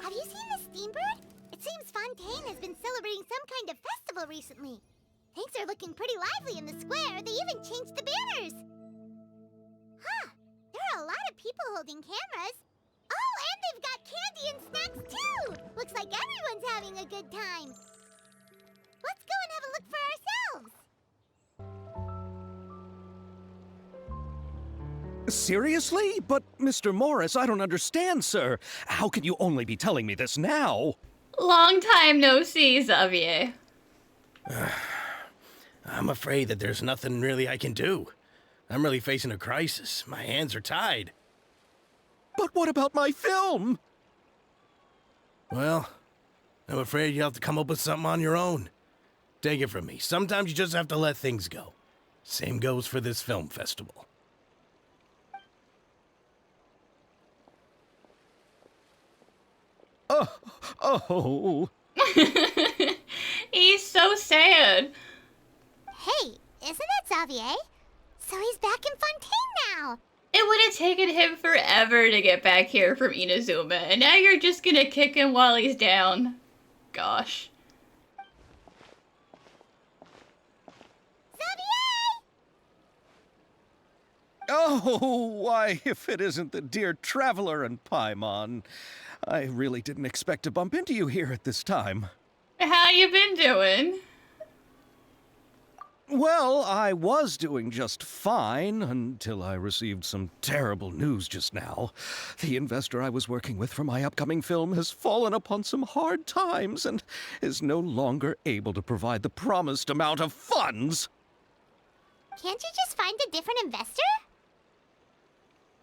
Have you seen the Steambird? It seems Fontaine has been celebrating some kind of festival recently. Things are looking pretty lively in the square. They even changed the banners. Huh. There are a lot of people holding cameras. Oh, and they've got candy and snacks too! Looks like everyone's having a good time. Let's go and have a look for ourselves. Seriously? But, Mr. Morris, I don't understand, sir. How can you only be telling me this now? Long time no see, Xavier. I'm afraid that there's nothing really I can do. I'm really facing a crisis. My hands are tied. But what about my film? Well, I'm afraid you'll have to come up with something on your own. Take it from me. Sometimes you just have to let things go. Same goes for this film festival. Oh. He's so sad. Hey, isn't that Xavier? So he's back in Fontaine now. It would have taken him forever to get back here from Inazuma, and now you're just gonna kick him while he's down. Gosh. Xavier! Oh, why, if it isn't the dear Traveler and Paimon. I really didn't expect to bump into you here at this time. How you been doing? Well, I was doing just fine until I received some terrible news just now. The investor I was working with for my upcoming film has fallen upon some hard times and is no longer able to provide the promised amount of funds. Can't you just find a different investor?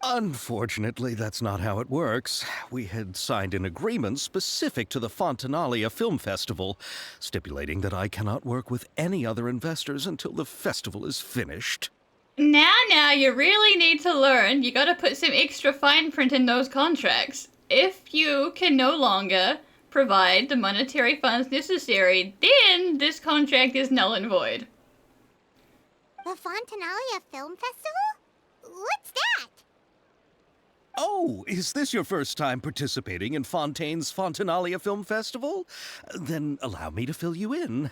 Unfortunately, that's not how it works. We had signed an agreement specific to the Fontinalia Film Festival, stipulating that I cannot work with any other investors until the festival is finished. Now, you really need to learn. You gotta put some extra fine print in those contracts. If you can no longer provide the monetary funds necessary, then this contract is null and void. The Fontinalia Film Festival? What's that? Oh, is this your first time participating in Fontaine's Fontinalia Film Festival? Then allow me to fill you in.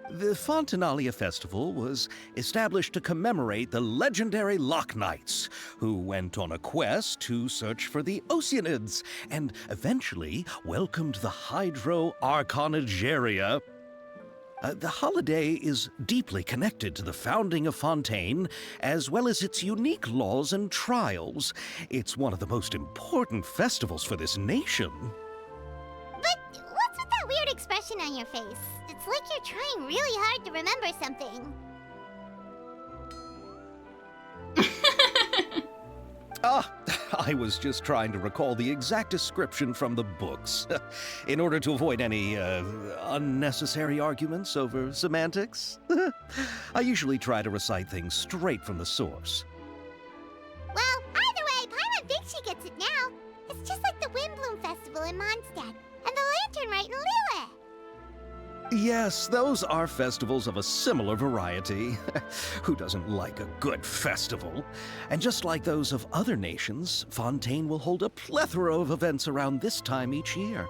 The Fontinalia Festival was established to commemorate the legendary Loch Knights, who went on a quest to search for the Oceanids and eventually welcomed the Hydro Arconageria. The holiday is deeply connected to the founding of Fontaine, as well as its unique laws and trials. It's one of the most important festivals for this nation. But what's with that weird expression on your face? It's like you're trying really hard to remember something. I was just trying to recall the exact description from the books, in order to avoid any unnecessary arguments over semantics. I usually try to recite things straight from the source. Well, either way, Paimon thinks she gets it now. It's just like the Windbloom Festival in Mondstadt, and the Lantern Rite in Lille. Yes, those are festivals of a similar variety. Who doesn't like a good festival? And just like those of other nations, Fontaine will hold a plethora of events around this time each year.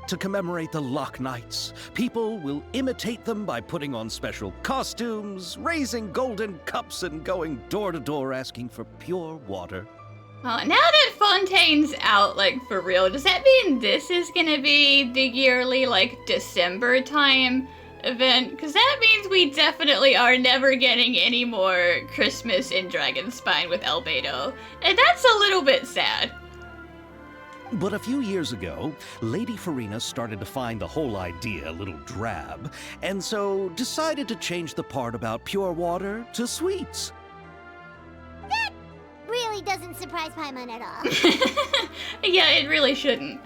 To commemorate the Loch Knights, people will imitate them by putting on special costumes, raising golden cups, and going door to door asking for pure water. Now that Fontaine's out, like, for real, does that mean this is gonna be the yearly, like, December time event? Because that means we definitely are never getting any more Christmas in Dragonspine with Albedo. And that's a little bit sad. But a few years ago, Lady Farina started to find the whole idea a little drab, and so decided to change the part about pure water to sweets. Really doesn't surprise Paimon at all. Yeah, it really shouldn't.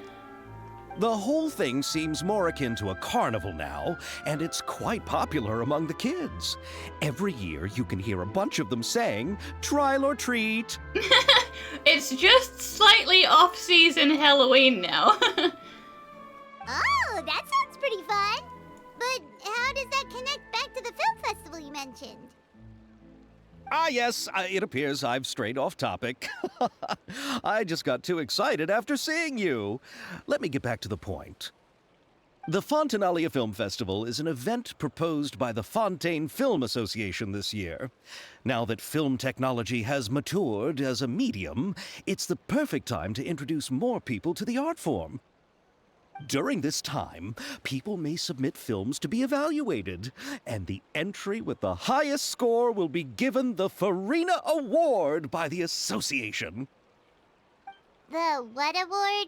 The whole thing seems more akin to a carnival now, and it's quite popular among the kids. Every year you can hear a bunch of them saying, "Trial or treat." It's just slightly off-season Halloween now. Oh, that sounds pretty fun. But how does that connect back to the film festival you mentioned? Ah, yes, it appears I've strayed off topic. I just got too excited after seeing you. Let me get back to the point. The Fontinalia Film Festival is an event proposed by the Fontaine Film Association this year. Now that film technology has matured as a medium, it's the perfect time to introduce more people to the art form. During this time, people may submit films to be evaluated, and the entry with the highest score will be given the Farina Award by the association. The what award?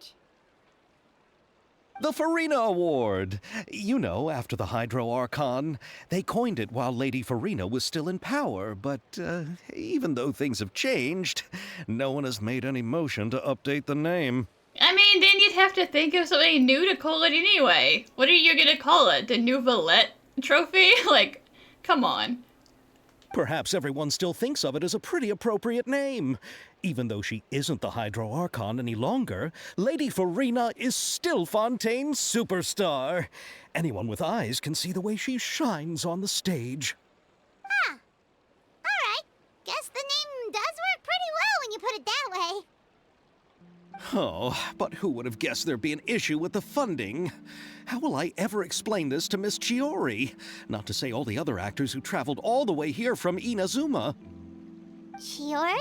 The Farina Award. You know, after the Hydro Archon. They coined it while Lady Farina was still in power, but even though things have changed, no one has made any motion to update the name. I mean, then you'd have to think of something new to call it anyway. What are you gonna call it? The New Valette Trophy? Like, come on. Perhaps everyone still thinks of it as a pretty appropriate name. Even though she isn't the Hydro Archon any longer, Lady Farina is still Fontaine's superstar. Anyone with eyes can see the way she shines on the stage. Huh. Alright. Guess the name does work pretty well when you put it that way. Oh, but who would have guessed there'd be an issue with the funding? How will I ever explain this to Miss Chiori? Not to say all the other actors who traveled all the way here from Inazuma. Chiori?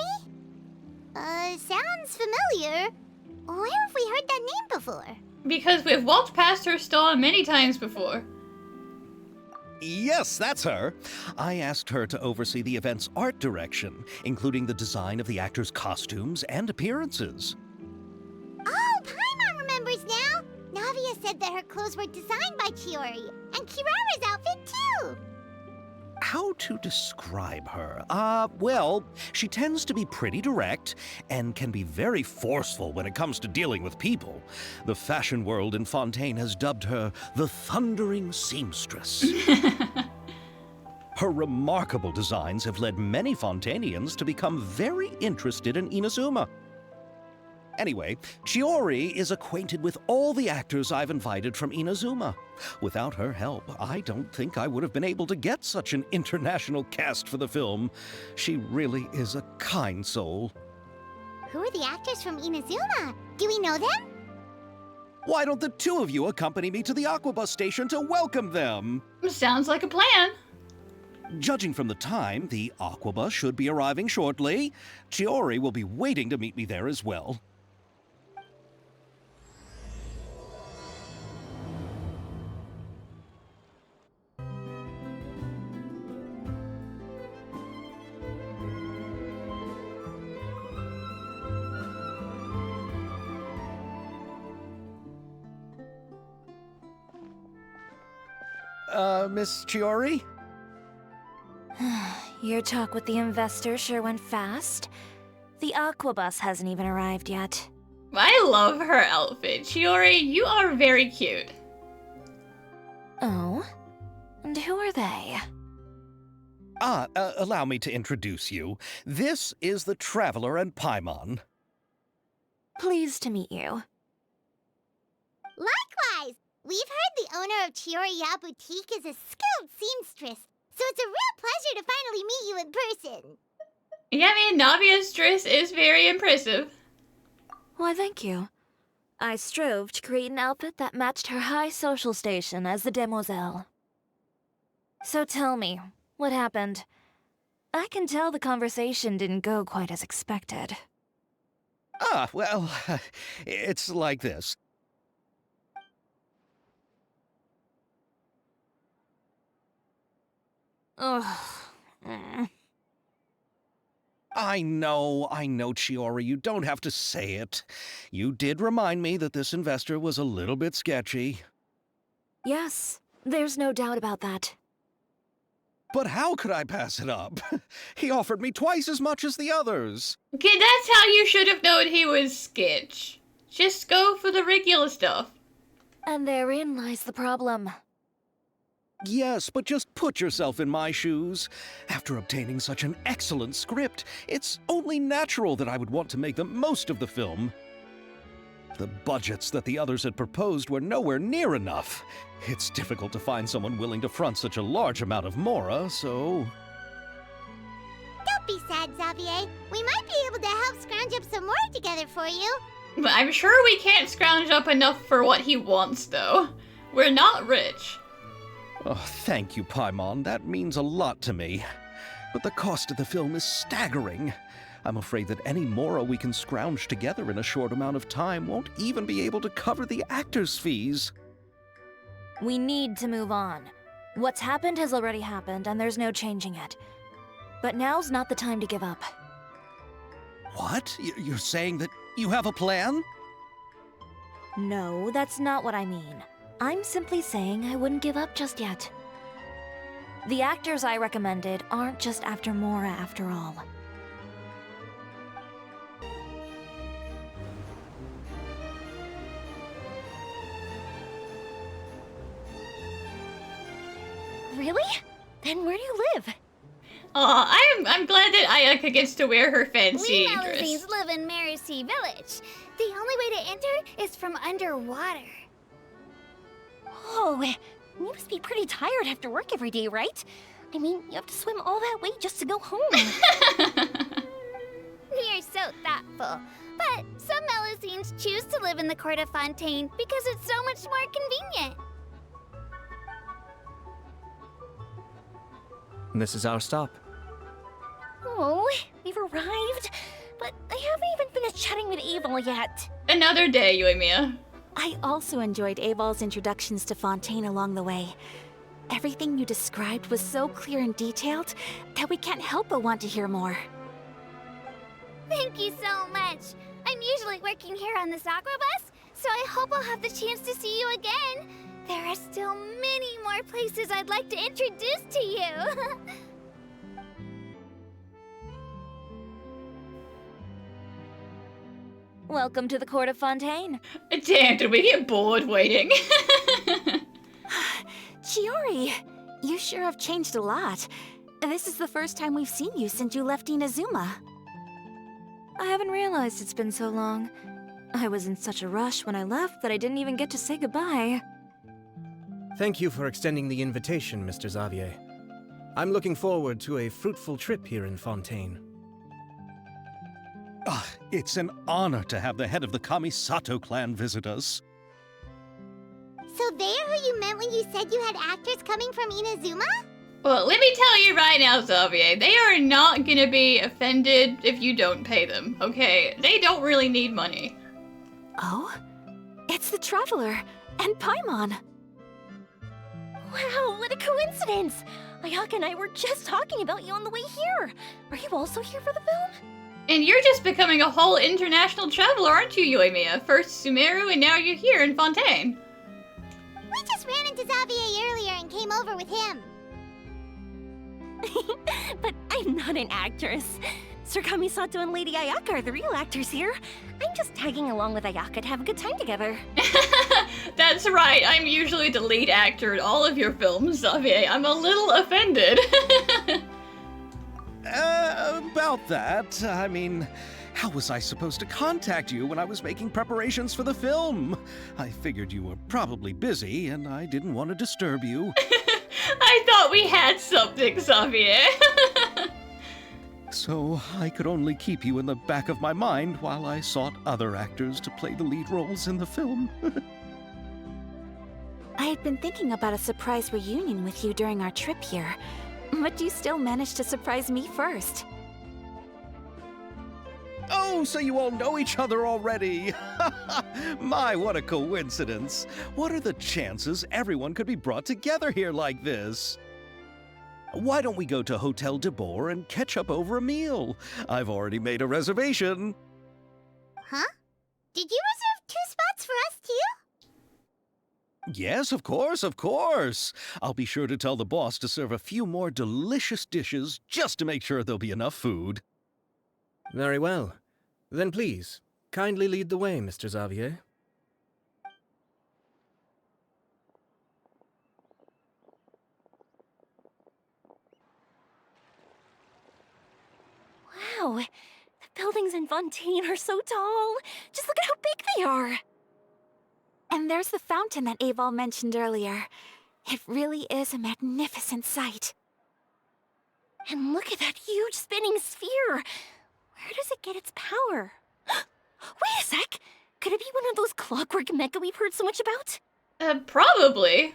Sounds familiar. Where have we heard that name before? Because we've walked past her stall many times before. Yes, that's her. I asked her to oversee the event's art direction, including the design of the actors' costumes and appearances. Oh, Paimon remembers now! Navia said that her clothes were designed by Chiori, and Kirara's outfit too! How to describe her? Well, she tends to be pretty direct and can be very forceful when it comes to dealing with people. The fashion world in Fontaine has dubbed her the Thundering Seamstress. Her remarkable designs have led many Fontainians to become very interested in Inazuma. Anyway, Chiori is acquainted with all the actors I've invited from Inazuma. Without her help, I don't think I would have been able to get such an international cast for the film. She really is a kind soul. Who are the actors from Inazuma? Do we know them? Why don't the two of you accompany me to the Aquabus station to welcome them? Sounds like a plan. Judging from the time, the Aquabus should be arriving shortly. Chiori will be waiting to meet me there as well. Miss Chiori? Your talk with the investor sure went fast. The Aquabus hasn't even arrived yet. I love her outfit. Chiori, you are very cute. Oh? And who are they? Allow me to introduce you. This is the Traveler and Paimon. Pleased to meet you. Likewise! We've heard the owner of Chioriya Boutique is a skilled seamstress, so it's a real pleasure to finally meet you in person. Yeah, I mean, Navia's dress is very impressive. Why, thank you. I strove to create an outfit that matched her high social station as the demoiselle. So tell me, what happened? I can tell the conversation didn't go quite as expected. Well, it's like this. Ugh. I know, Chiori, you don't have to say it. You did remind me that this investor was a little bit sketchy. Yes, there's no doubt about that. But how could I pass it up? He offered me twice as much as the others. Okay, that's how you should have known he was sketch. Just go for the regular stuff. And therein lies the problem. Yes, but just put yourself in my shoes. After obtaining such an excellent script, it's only natural that I would want to make the most of the film. The budgets that the others had proposed were nowhere near enough. It's difficult to find someone willing to front such a large amount of mora, so... Don't be bad, Xavier. We might be able to help scrounge up some more together for you. I'm sure we can't scrounge up enough for what he wants, though. We're not rich. Oh, thank you, Paimon. That means a lot to me. But the cost of the film is staggering. I'm afraid that any mora we can scrounge together in a short amount of time won't even be able to cover the actors' fees. We need to move on. What's happened has already happened, and there's no changing it. But now's not the time to give up. What? You're saying that you have a plan? No, that's not what I mean. I'm simply saying I wouldn't give up just yet. The actors I recommended aren't just after Mora after all. Really? Then where do you live? I'm glad that Ayaka gets to wear her fancy We dress. Melazines live in Mercy Village. The only way to enter is from underwater. Oh, you must be pretty tired after work every day, right? I mean, you have to swim all that way just to go home. You're so thoughtful. But some Melazines choose to live in the court of Fontaine because it's so much more convenient. This is our stop. Oh, we've arrived. But I haven't even finished chatting with Abel yet. Another day, Yoimiya. I also enjoyed Abel's introductions to Fontaine along the way. Everything you described was so clear and detailed that we can't help but want to hear more. Thank you so much. I'm usually working here on the Sakura bus, so I hope I'll have the chance to see you again. There are still many more places I'd like to introduce to you. Welcome to the court of Fontaine. Damn, did we get bored waiting? Chiori, you sure have changed a lot. This is the first time we've seen you since you left Inazuma. I haven't realized it's been so long. I was in such a rush when I left that I didn't even get to say goodbye. Thank you for extending the invitation, Mr. Xavier. I'm looking forward to a fruitful trip here in Fontaine. It's an honor to have the head of the Kamisato clan visit us. So they're who you meant when you said you had actors coming from Inazuma? Well, let me tell you right now, Xavier, they are not gonna be offended if you don't pay them, okay? They don't really need money. Oh? It's the Traveler and Paimon. Wow, what a coincidence! Ayaka and I were just talking about you on the way here. Are you also here for the film? And you're just becoming a whole international traveler, aren't you, Yoimiya? First Sumeru, and now you're here in Fontaine. We just ran into Xavier earlier and came over with him. But I'm not an actress. Sir Kamisato and Lady Ayaka are the real actors here. I'm just tagging along with Ayaka to have a good time together. That's right, I'm usually the lead actor in all of your films, Xavier. I'm a little offended. About that, I mean, how was I supposed to contact you when I was making preparations for the film? I figured you were probably busy, and I didn't want to disturb you. I thought we had something, Xavier. So I could only keep you in the back of my mind while I sought other actors to play the lead roles in the film. I had been thinking about a surprise reunion with you during our trip here, but you still managed to surprise me first. Oh, so you all know each other already! My, what a coincidence! What are the chances everyone could be brought together here like this? Why don't we go to Hotel de Boer and catch up over a meal? I've already made a reservation. Huh? Did you reserve 2 spots for us too? Yes, of course, of course. I'll be sure to tell the boss to serve a few more delicious dishes just to make sure there'll be enough food. Very well. Then please, kindly lead the way, Mr. Xavier. Wow, the buildings in Fontaine are so tall. Just look at how big they are. And there's the fountain that Aval mentioned earlier. It really is a magnificent sight. And look at that huge spinning sphere! Where does it get its power? Wait a sec! Could it be one of those clockwork mecha we've heard so much about? Probably.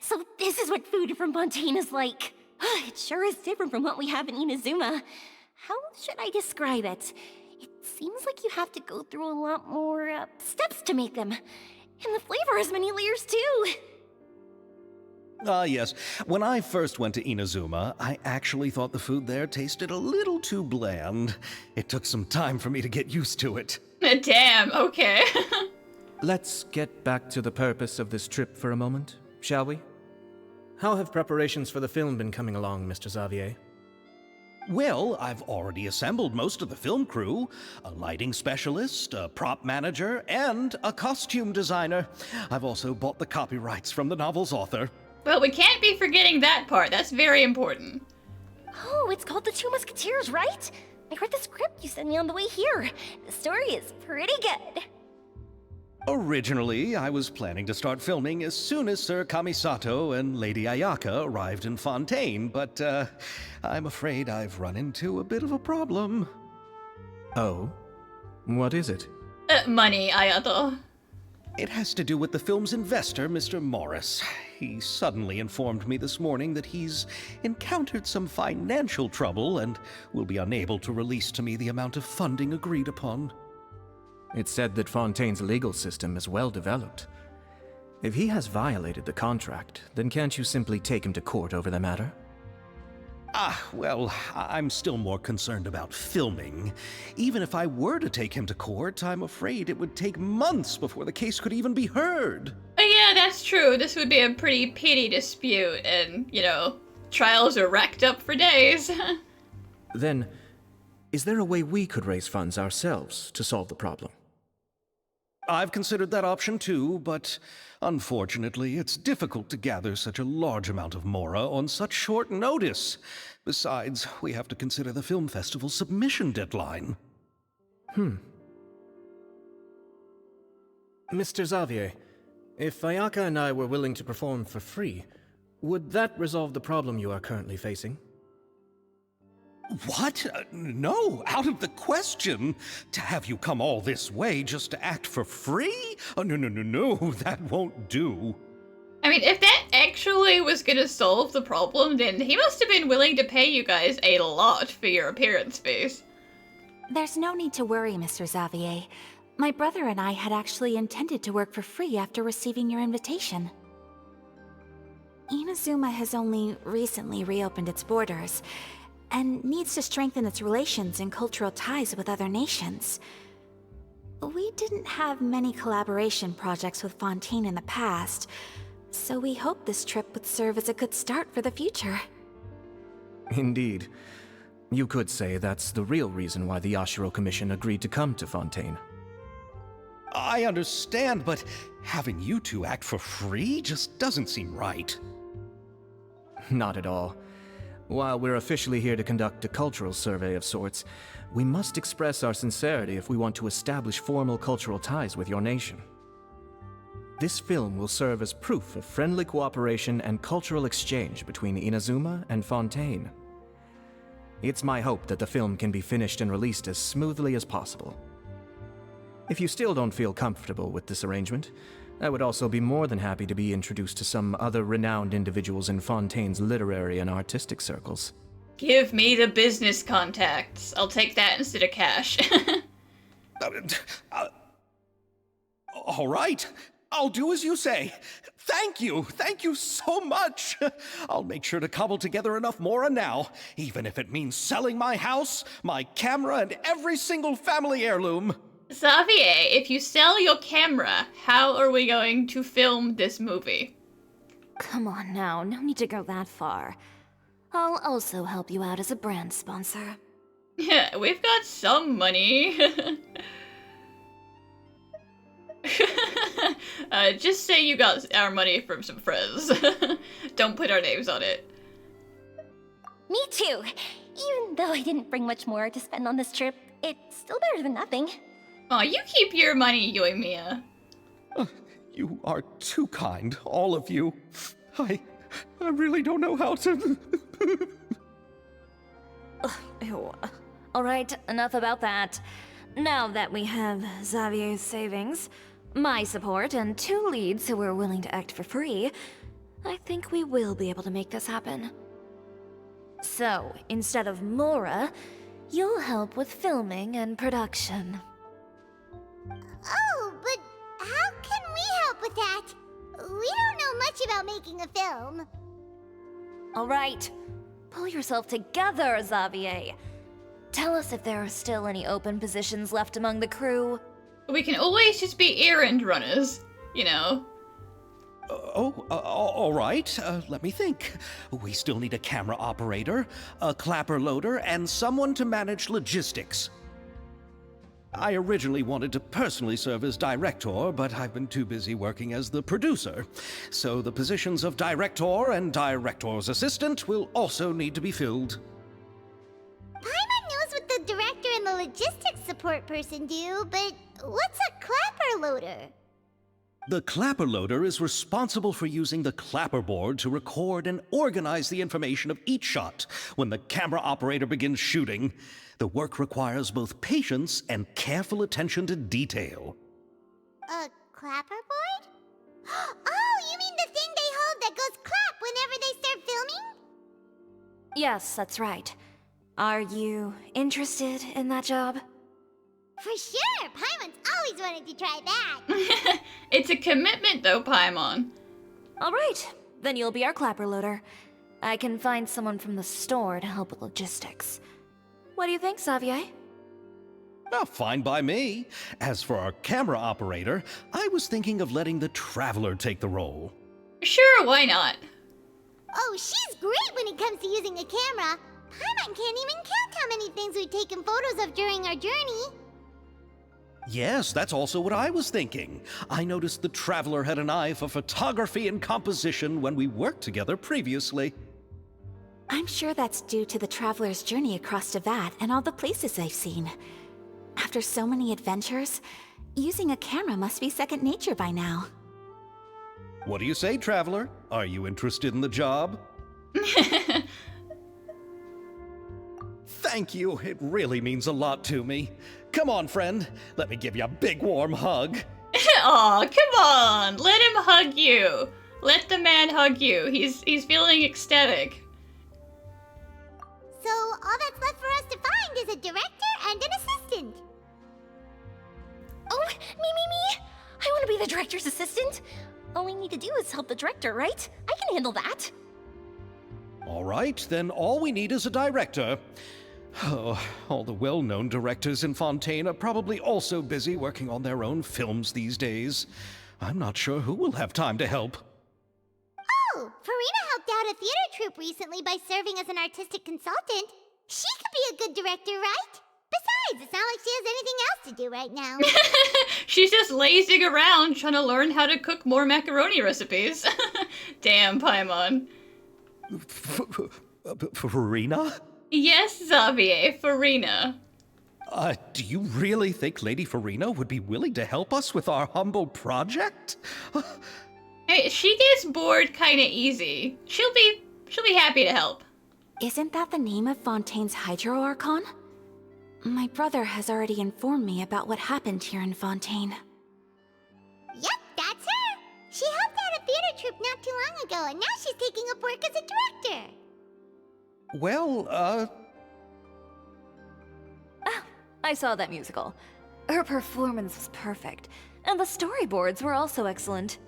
So this is what food from Fontaine is like. It sure is different from what we have in Inazuma. How should I describe it? It seems like you have to go through a lot more steps to make them. And the flavor has many layers too. Yes. When I first went to Inazuma, I actually thought the food there tasted a little too bland. It took some time for me to get used to it. Damn, okay. Let's get back to the purpose of this trip for a moment, shall we? How have preparations for the film been coming along, Mr. Xavier? Well, I've already assembled most of the film crew. A lighting specialist, a prop manager, and a costume designer. I've also bought the copyrights from the novel's author. Well, we can't be forgetting that part. That's very important. Oh, it's called The Two Musketeers, right? I read the script you sent me on the way here. The story is pretty good. Originally, I was planning to start filming as soon as Sir Kamisato and Lady Ayaka arrived in Fontaine, but I'm afraid I've run into a bit of a problem. Oh? What is it? Money, Ayato. It has to do with the film's investor, Mr. Morris. He suddenly informed me this morning that he's encountered some financial trouble and will be unable to release to me the amount of funding agreed upon. It's said that Fontaine's legal system is well developed. If he has violated the contract, then can't you simply take him to court over the matter? Well, I'm still more concerned about filming. Even if I were to take him to court, I'm afraid it would take months before the case could even be heard. Yeah, that's true. This would be a pretty petty dispute, and, trials are racked up for days. Then, is there a way we could raise funds ourselves to solve the problem? I've considered that option too, but unfortunately, it's difficult to gather such a large amount of mora on such short notice. Besides, we have to consider the film festival's submission deadline. Mr. Xavier, if Ayaka and I were willing to perform for free, would that resolve the problem you are currently facing? What? No, out of the question. To have you come all this way just to act for free? Oh, no, that won't do. I mean, if that actually was gonna solve the problem, then he must have been willing to pay you guys a lot for your appearance fees. There's no need to worry, Mr. Xavier. My brother and I had actually intended to work for free after receiving your invitation. Inazuma has only recently reopened its borders, and needs to strengthen its relations and cultural ties with other nations. We didn't have many collaboration projects with Fontaine in the past, so we hoped this trip would serve as a good start for the future. Indeed. You could say that's the real reason why the Yashiro Commission agreed to come to Fontaine. I understand, but having you two act for free just doesn't seem right. Not at all. While we're officially here to conduct a cultural survey of sorts, we must express our sincerity if we want to establish formal cultural ties with your nation. This film will serve as proof of friendly cooperation and cultural exchange between Inazuma and Fontaine. It's my hope that the film can be finished and released as smoothly as possible. If you still don't feel comfortable with this arrangement, I would also be more than happy to be introduced to some other renowned individuals in Fontaine's literary and artistic circles. Give me the business contacts. I'll take that instead of cash. All right, I'll do as you say. Thank you so much. I'll make sure to cobble together enough mora now, even if it means selling my house, my camera, and every single family heirloom. Xavier, if you sell your camera, how are we going to film this movie? Come on now, no need to go that far. I'll also help you out as a brand sponsor. Yeah, we've got some money. Just say you got our money from some friends. Don't put our names on it. Me too! Even though I didn't bring much more to spend on this trip, it's still better than nothing. Aw, you keep your money, Yoimiya. You are too kind, all of you. I really don't know how to... Ew. Alright, enough about that. Now that we have Xavier's savings, my support, and 2 leads who are willing to act for free, I think we will be able to make this happen. So, instead of Mora, you'll help with filming and production. Oh, but how can we help with that? We don't know much about making a film. Alright, pull yourself together, Xavier. Tell us if there are still any open positions left among the crew. We can always just be errand runners, you know. All right. Let me think. We still need a camera operator, a clapper loader, and someone to manage logistics. I originally wanted to personally serve as director, but I've been too busy working as the producer. So the positions of director and director's assistant will also need to be filled. Paimon knows what the director and the logistics support person do, but what's a clapper loader? The clapper loader is responsible for using the clapper board to record and organize the information of each shot when the camera operator begins shooting. The work requires both patience and careful attention to detail. A clapper board? Oh, you mean the thing they hold that goes clap whenever they start filming? Yes, that's right. Are you interested in that job? For sure! Paimon's always wanted to try that! It's a commitment though, Paimon. Alright, then you'll be our clapper loader. I can find someone from the store to help with logistics. What do you think, Xavier? Oh, fine by me. As for our camera operator, I was thinking of letting the Traveler take the role. Sure, why not? Oh, she's great when it comes to using a camera! Paimon can't even count how many things we've taken photos of during our journey! Yes, that's also what I was thinking. I noticed the Traveler had an eye for photography and composition when we worked together previously. I'm sure that's due to the Traveler's journey across Devat and all the places they've seen. After so many adventures, using a camera must be second nature by now. What do you say, Traveler? Are you interested in the job? Thank you. It really means a lot to me. Come on, friend. Let me give you a big warm hug. Aw, come on! Let him hug you! Let the man hug you. He's feeling ecstatic. So, all that's left for us to find is a director and an assistant. Oh, me! I want to be the director's assistant. All we need to do is help the director, right? I can handle that. All right, then all we need is a director. Oh, all the well-known directors in Fontaine are probably also busy working on their own films these days. I'm not sure who will have time to help. Oh, Farina helped out a theater troupe recently by serving as an artistic consultant. She could be a good director, right? Besides, it's not like she has anything else to do right now. She's just lazing around trying to learn how to cook more macaroni recipes. Damn, Paimon. Farina? Yes, Xavier, Farina. Do you really think Lady Farina would be willing to help us with our humble project? Hey, she gets bored kinda easy. She'll be happy to help. Isn't that the name of Fontaine's Hydro Archon? My brother has already informed me about what happened here in Fontaine. Yep, that's her. She helped out a theater troupe not too long ago, and now she's taking up work as a director. Well, I saw that musical. Her performance was perfect, and the storyboards were also excellent.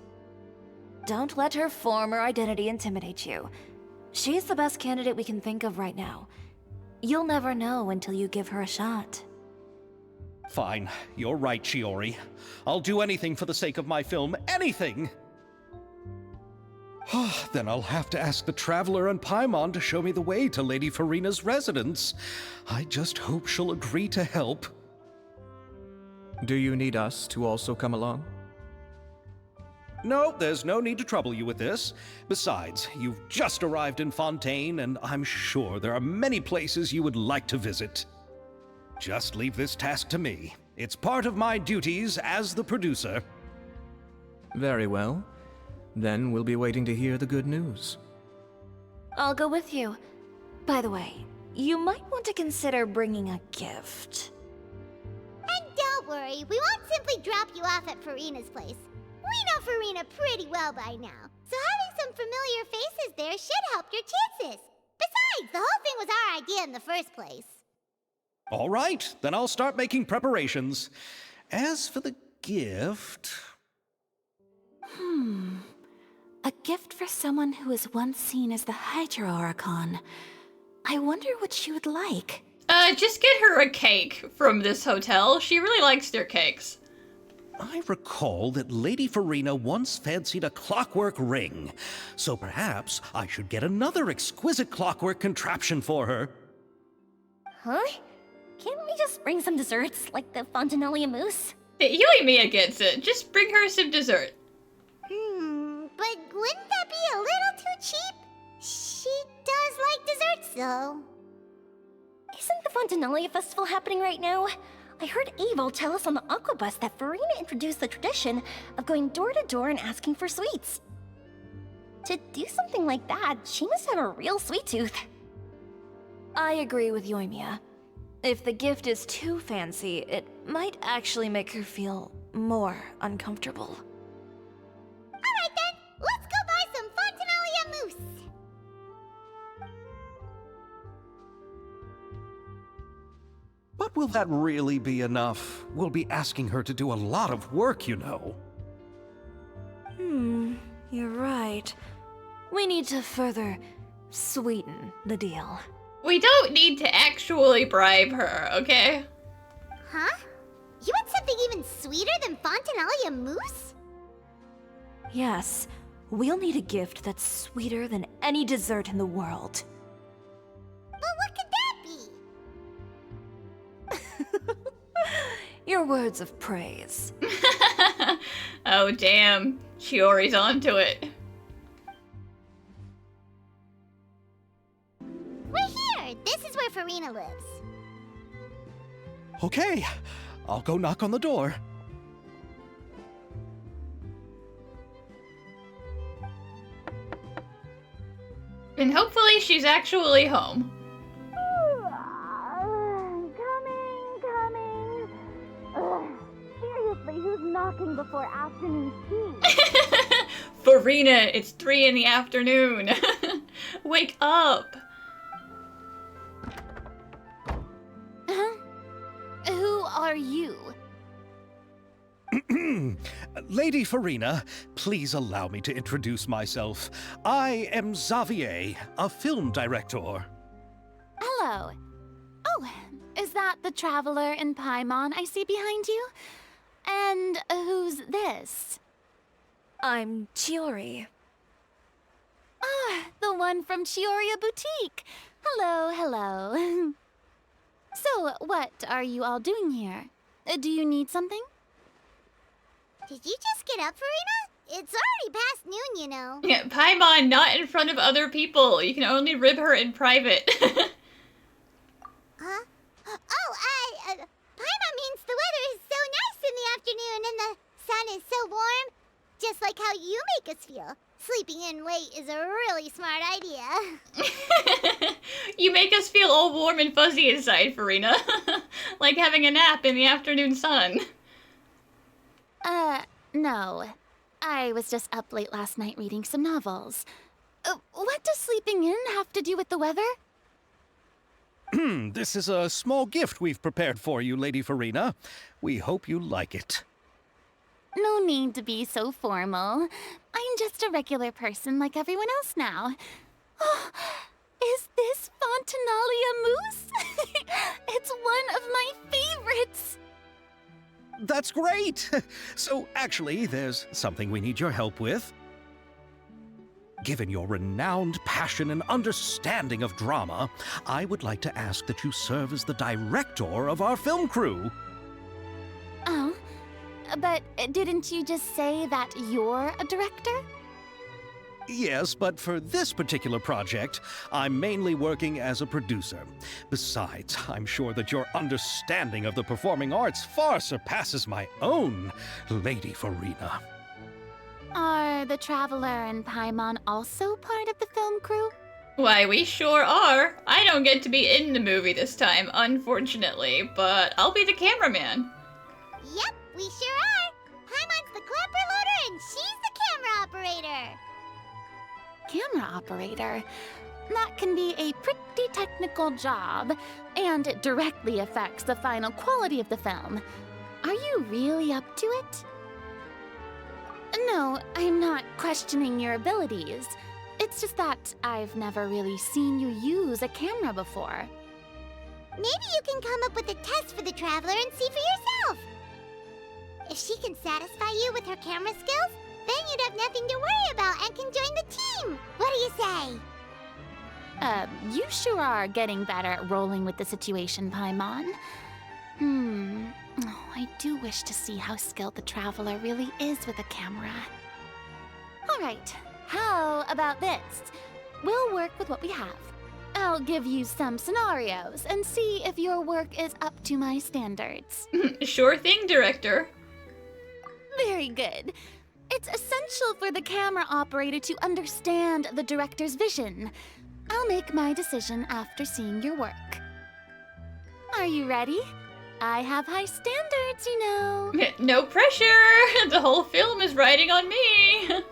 Don't let her former identity intimidate you. She's the best candidate we can think of right now. You'll never know until you give her a shot. Fine. You're right, Shiori. I'll do anything for the sake of my film. Anything! Then I'll have to ask the Traveler and Paimon to show me the way to Lady Farina's residence. I just hope she'll agree to help. Do you need us to also come along? No, there's no need to trouble you with this. Besides, you've just arrived in Fontaine, and I'm sure there are many places you would like to visit. Just leave this task to me. It's part of my duties as the producer. Very well. Then we'll be waiting to hear the good news. I'll go with you. By the way, you might want to consider bringing a gift. And don't worry, we won't simply drop you off at Farina's place. We know Farina pretty well by now, so having some familiar faces there should help your chances. Besides, the whole thing was our idea in the first place. All right, then I'll start making preparations. As for the gift... A gift for someone who was once seen as the Hydra Oricon. I wonder what she would like. Just get her a cake from this hotel. She really likes their cakes. I recall that Lady Farina once fancied a clockwork ring, so perhaps I should get another exquisite clockwork contraption for her. Huh? Can't we just bring some desserts, like the Fontinalia mousse? Yoimiya gets it. Just bring her some dessert. But wouldn't that be a little too cheap? She does like desserts, though. Isn't the Fontinalia Festival happening right now? I heard Abel tell us on the Aquabus that Farina introduced the tradition of going door to door and asking for sweets. To do something like that, she must have a real sweet tooth. I agree with Yoimiya. If the gift is too fancy, it might actually make her feel more uncomfortable. Alright then, let's go buy some Fontinalia mousse. But will that really be enough? We'll be asking her to do a lot of work, you know. You're right. We need to further sweeten the deal. We don't need to actually bribe her, okay? Huh? You want something even sweeter than Fontinalia mousse? Yes, we'll need a gift that's sweeter than any dessert in the world. But what could that be? Your words of praise. Oh, damn. Chiori's onto it. We're here! This is where Farina lives. Okay, I'll go knock on the door. And hopefully she's actually home. Coming. Seriously, who's knocking before afternoon tea? Farina, it's 3 in the afternoon. Wake up. Who are you? Lady Farina, please allow me to introduce myself. I am Xavier, a film director. Hello. Oh, is that the traveler in Paimon I see behind you? And who's this? I'm Chiori. Ah, the one from Chioria Boutique. Hello. So, what are you all doing here? Do you need something? Did you just get up, Farina? It's already past noon, you know. Yeah, Paimon, not in front of other people. You can only rib her in private. Huh? Paimon means the weather is so nice in the afternoon and the sun is so warm. Just like how you make us feel. Sleeping in late is a really smart idea. You make us feel all warm and fuzzy inside, Farina. Like having a nap in the afternoon sun. No. I was just up late last night reading some novels. What does sleeping in have to do with the weather? This is a small gift we've prepared for you, Lady Farina. We hope you like it. No need to be so formal. I'm just a regular person like everyone else now. Oh, is this Fontinalia mousse? It's one of my favorites. That's great! So, actually, there's something we need your help with. Given your renowned passion and understanding of drama, I would like to ask that you serve as the director of our film crew. Oh, but didn't you just say that you're a director? Yes, but for this particular project, I'm mainly working as a producer. Besides, I'm sure that your understanding of the performing arts far surpasses my own, Lady Farina. Are the Traveler and Paimon also part of the film crew? Why, we sure are. I don't get to be in the movie this time, unfortunately, but I'll be the cameraman. Yep, we sure are. Paimon's the clapper loader and she's the camera operator. Camera operator? That can be a pretty technical job, and it directly affects the final quality of the film. Are you really up to it? No, I'm not questioning your abilities. It's just that I've never really seen you use a camera before. Maybe you can come up with a test for the Traveler and see for yourself. If she can satisfy you with her camera skills, then you'd have nothing to worry about and can join the team. What do you say? You sure are getting better at rolling with the situation, Paimon. Oh, I do wish to see how skilled the Traveler really is with a camera. All right, how about this? We'll work with what we have. I'll give you some scenarios and see if your work is up to my standards. Sure thing, director. Very good. It's essential for the camera operator to understand the director's vision. I'll make my decision after seeing your work. Are you ready? I have high standards, you know. No pressure! The whole film is riding on me!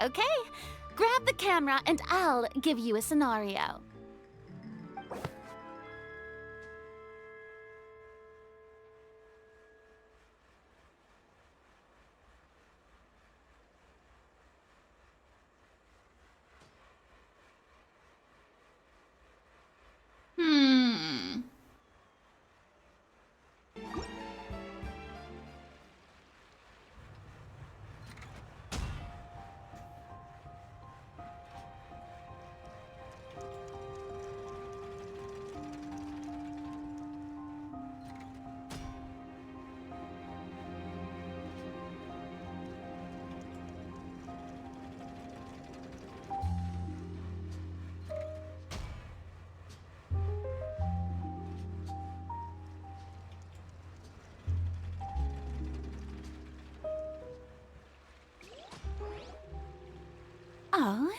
Okay, grab the camera and I'll give you a scenario. Oh,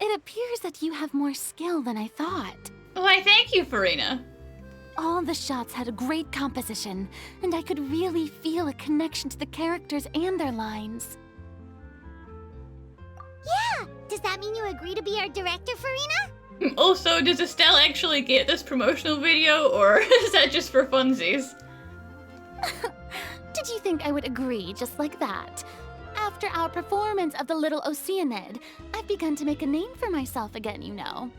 it appears that you have more skill than I thought. Why, thank you, Farina. All the shots had a great composition, and I could really feel a connection to the characters and their lines. Yeah! Does that mean you agree to be our director, Farina? Also, does Estelle actually get this promotional video, or is that just for funsies? Did you think I would agree just like that? After our performance of The Little Oceanid, I've begun to make a name for myself again, you know.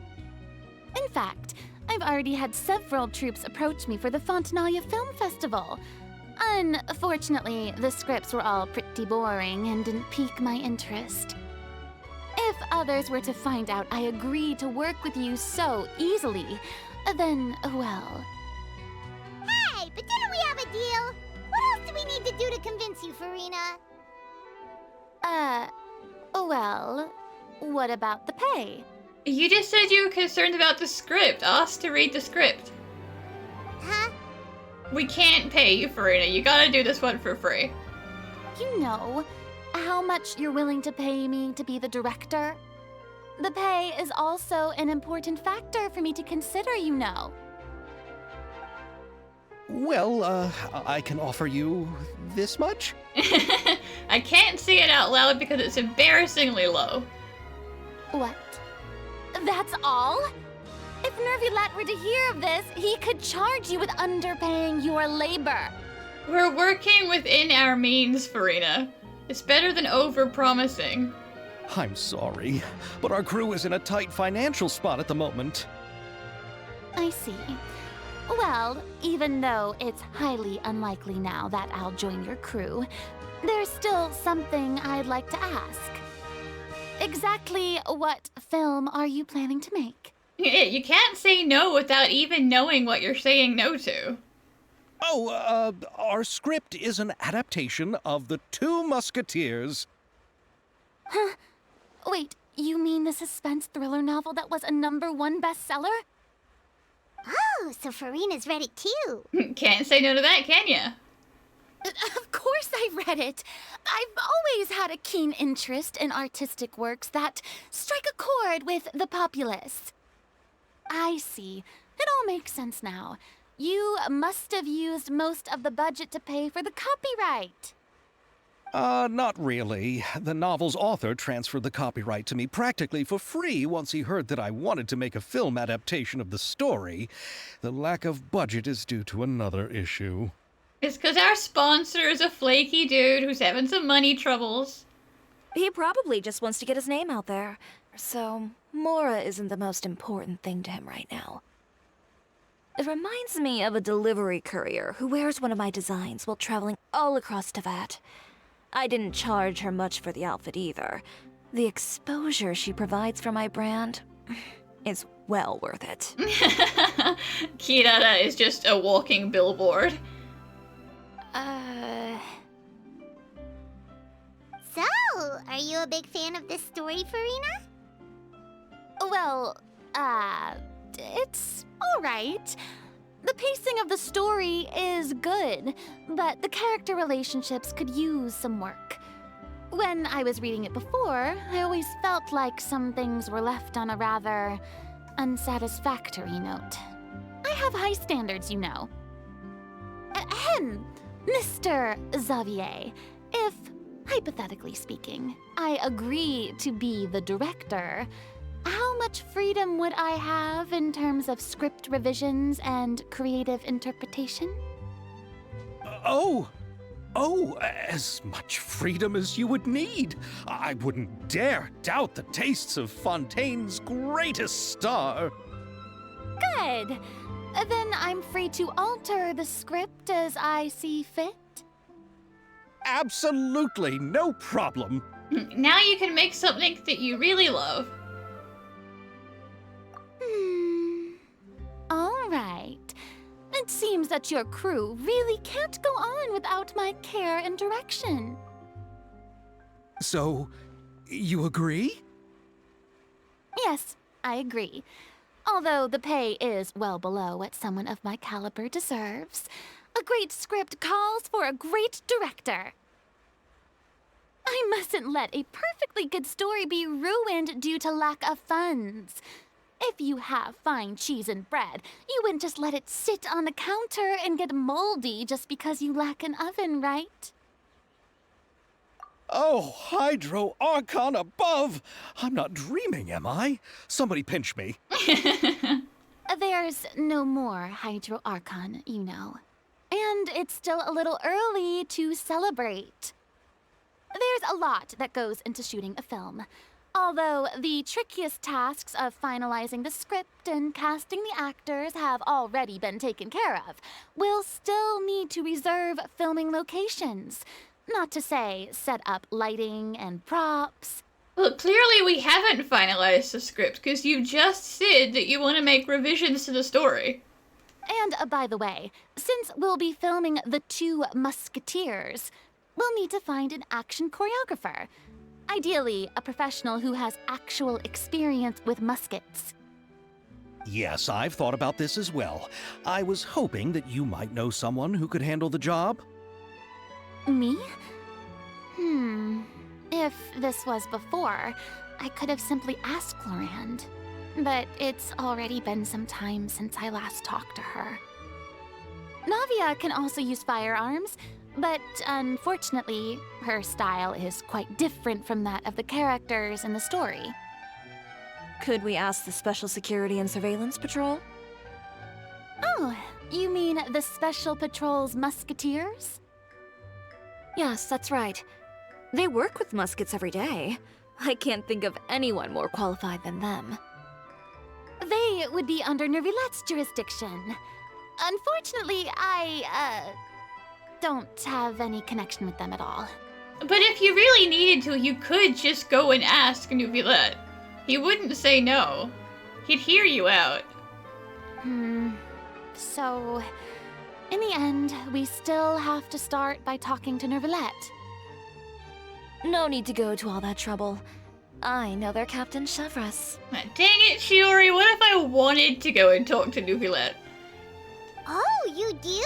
In fact, I've already had several troops approach me for the Fontinalia Film Festival. Unfortunately, the scripts were all pretty boring and didn't pique my interest. If others were to find out I agreed to work with you so easily, then, well... Hey, but didn't we have a deal? What else do we need to do to convince you, Farina? Well, what about the pay? You just said you were concerned about the script. Asked to read the script. Huh? We can't pay you, Farina. You gotta do this one for free. You know how much you're willing to pay me to be the director? The pay is also an important factor for me to consider, you know. Well, I can offer you this much? I can't say it out loud because it's embarrassingly low. What? That's all? If Nervilat were to hear of this, he could charge you with underpaying your labor. We're working within our means, Farina. It's better than over-promising. I'm sorry, but our crew is in a tight financial spot at the moment. I see. Well, even though it's highly unlikely now that I'll join your crew, there's still something I'd like to ask. Exactly what film are you planning to make? You can't say no without even knowing what you're saying no to. Oh, our script is an adaptation of The Two Musketeers. Huh? Wait, you mean the suspense thriller novel that was a #1 bestseller? Oh, so Farina's read it too. Can't say no to that, can ya? Of course I read it. I've always had a keen interest in artistic works that strike a chord with the populace. I see. It all makes sense now. You must have used most of the budget to pay for the copyright. Not really. The novel's author transferred the copyright to me practically for free once he heard that I wanted to make a film adaptation of the story. The lack of budget is due to another issue. It's because our sponsor is a flaky dude who's having some money troubles. He probably just wants to get his name out there. So, Mora isn't the most important thing to him right now. It reminds me of a delivery courier who wears one of my designs while traveling all across Teyvat. I didn't charge her much for the outfit either. The exposure she provides for my brand is well worth it. Kirara is just a walking billboard. So, are you a big fan of this story, Farina? Well, it's alright. The pacing of the story is good, but the character relationships could use some work. When I was reading it before, I always felt like some things were left on a rather unsatisfactory note. I have high standards, you know. Ahem, Mr. Xavier, if, hypothetically speaking, I agree to be the director, how much freedom would I have in terms of script revisions and creative interpretation? Oh, as much freedom as you would need. I wouldn't dare doubt the tastes of Fontaine's greatest star. Good. Then I'm free to alter the script as I see fit. Absolutely no problem. Now you can make something that you really love. All right. It seems that your crew really can't go on without my care and direction. So, you agree? Yes, I agree. Although the pay is well below what someone of my caliber deserves. A great script calls for a great director. I mustn't let a perfectly good story be ruined due to lack of funds. If you have fine cheese and bread, you wouldn't just let it sit on the counter and get moldy just because you lack an oven, right? Oh, Hydro Archon above! I'm not dreaming, am I? Somebody pinch me. There's no more Hydro Archon, you know. And it's still a little early to celebrate. There's a lot that goes into shooting a film. Although the trickiest tasks of finalizing the script and casting the actors have already been taken care of, we'll still need to reserve filming locations. Not to say set up lighting and props. Well, clearly we haven't finalized the script, because you just said that you want to make revisions to the story. And by the way, since we'll be filming The Two Musketeers, we'll need to find an action choreographer. Ideally, a professional who has actual experience with muskets. Yes, I've thought about this as well. I was hoping that you might know someone who could handle the job. Me? If this was before, I could have simply asked Florand. But it's already been some time since I last talked to her. Navia can also use firearms, but unfortunately, her style is quite different from that of the characters in the story. Could we ask the Special Security and Surveillance Patrol? Oh, you mean the Special Patrol's Musketeers? Yes, that's right. They work with muskets every day. I can't think of anyone more qualified than them. They would be under Nervilette's jurisdiction. Unfortunately, I don't have any connection with them at all. But if you really needed to, you could just go and ask Nuvilette. He wouldn't say no. He'd hear you out. So, in the end, we still have to start by talking to Nervilette. No need to go to all that trouble. I know their Captain Chevres. Dang it, Shiori, what if I wanted to go and talk to Nuvilette? Oh, you do?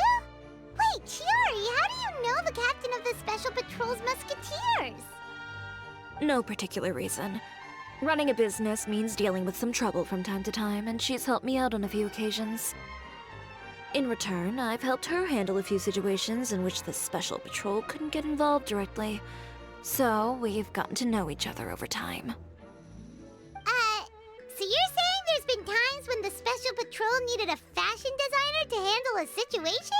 Wait, Chiori, how do you know the captain of the Special Patrol's musketeers? No particular reason. Running a business means dealing with some trouble from time to time, and she's helped me out on a few occasions. In return, I've helped her handle a few situations in which the Special Patrol couldn't get involved directly. So, we've gotten to know each other over time. So you're saying there's been times when the Special Patrol needed a fashion designer to handle a situation?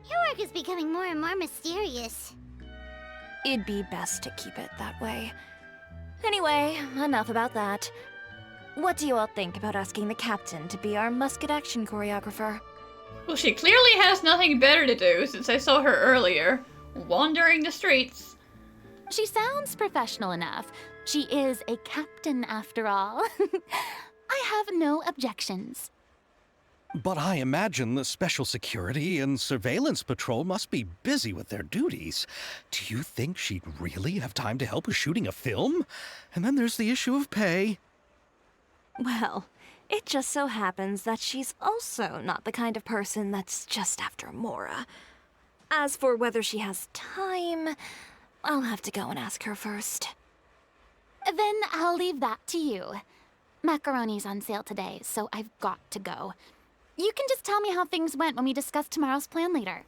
Your work is becoming more and more mysterious. It'd be best to keep it that way. Anyway, enough about that. What do you all think about asking the captain to be our musket action choreographer? Well, she clearly has nothing better to do since I saw her earlier, wandering the streets. She sounds professional enough. She is a captain after all. I have no objections. But I imagine the Special Security and Surveillance Patrol must be busy with their duties. Do you think she'd really have time to help with shooting a film? And then there's the issue of pay. Well, it just so happens that she's also not the kind of person that's just after Mora. As for whether she has time, I'll have to go and ask her first. Then I'll leave that to you. Macaroni's on sale today, so I've got to go. You can just tell me how things went when we discuss tomorrow's plan later.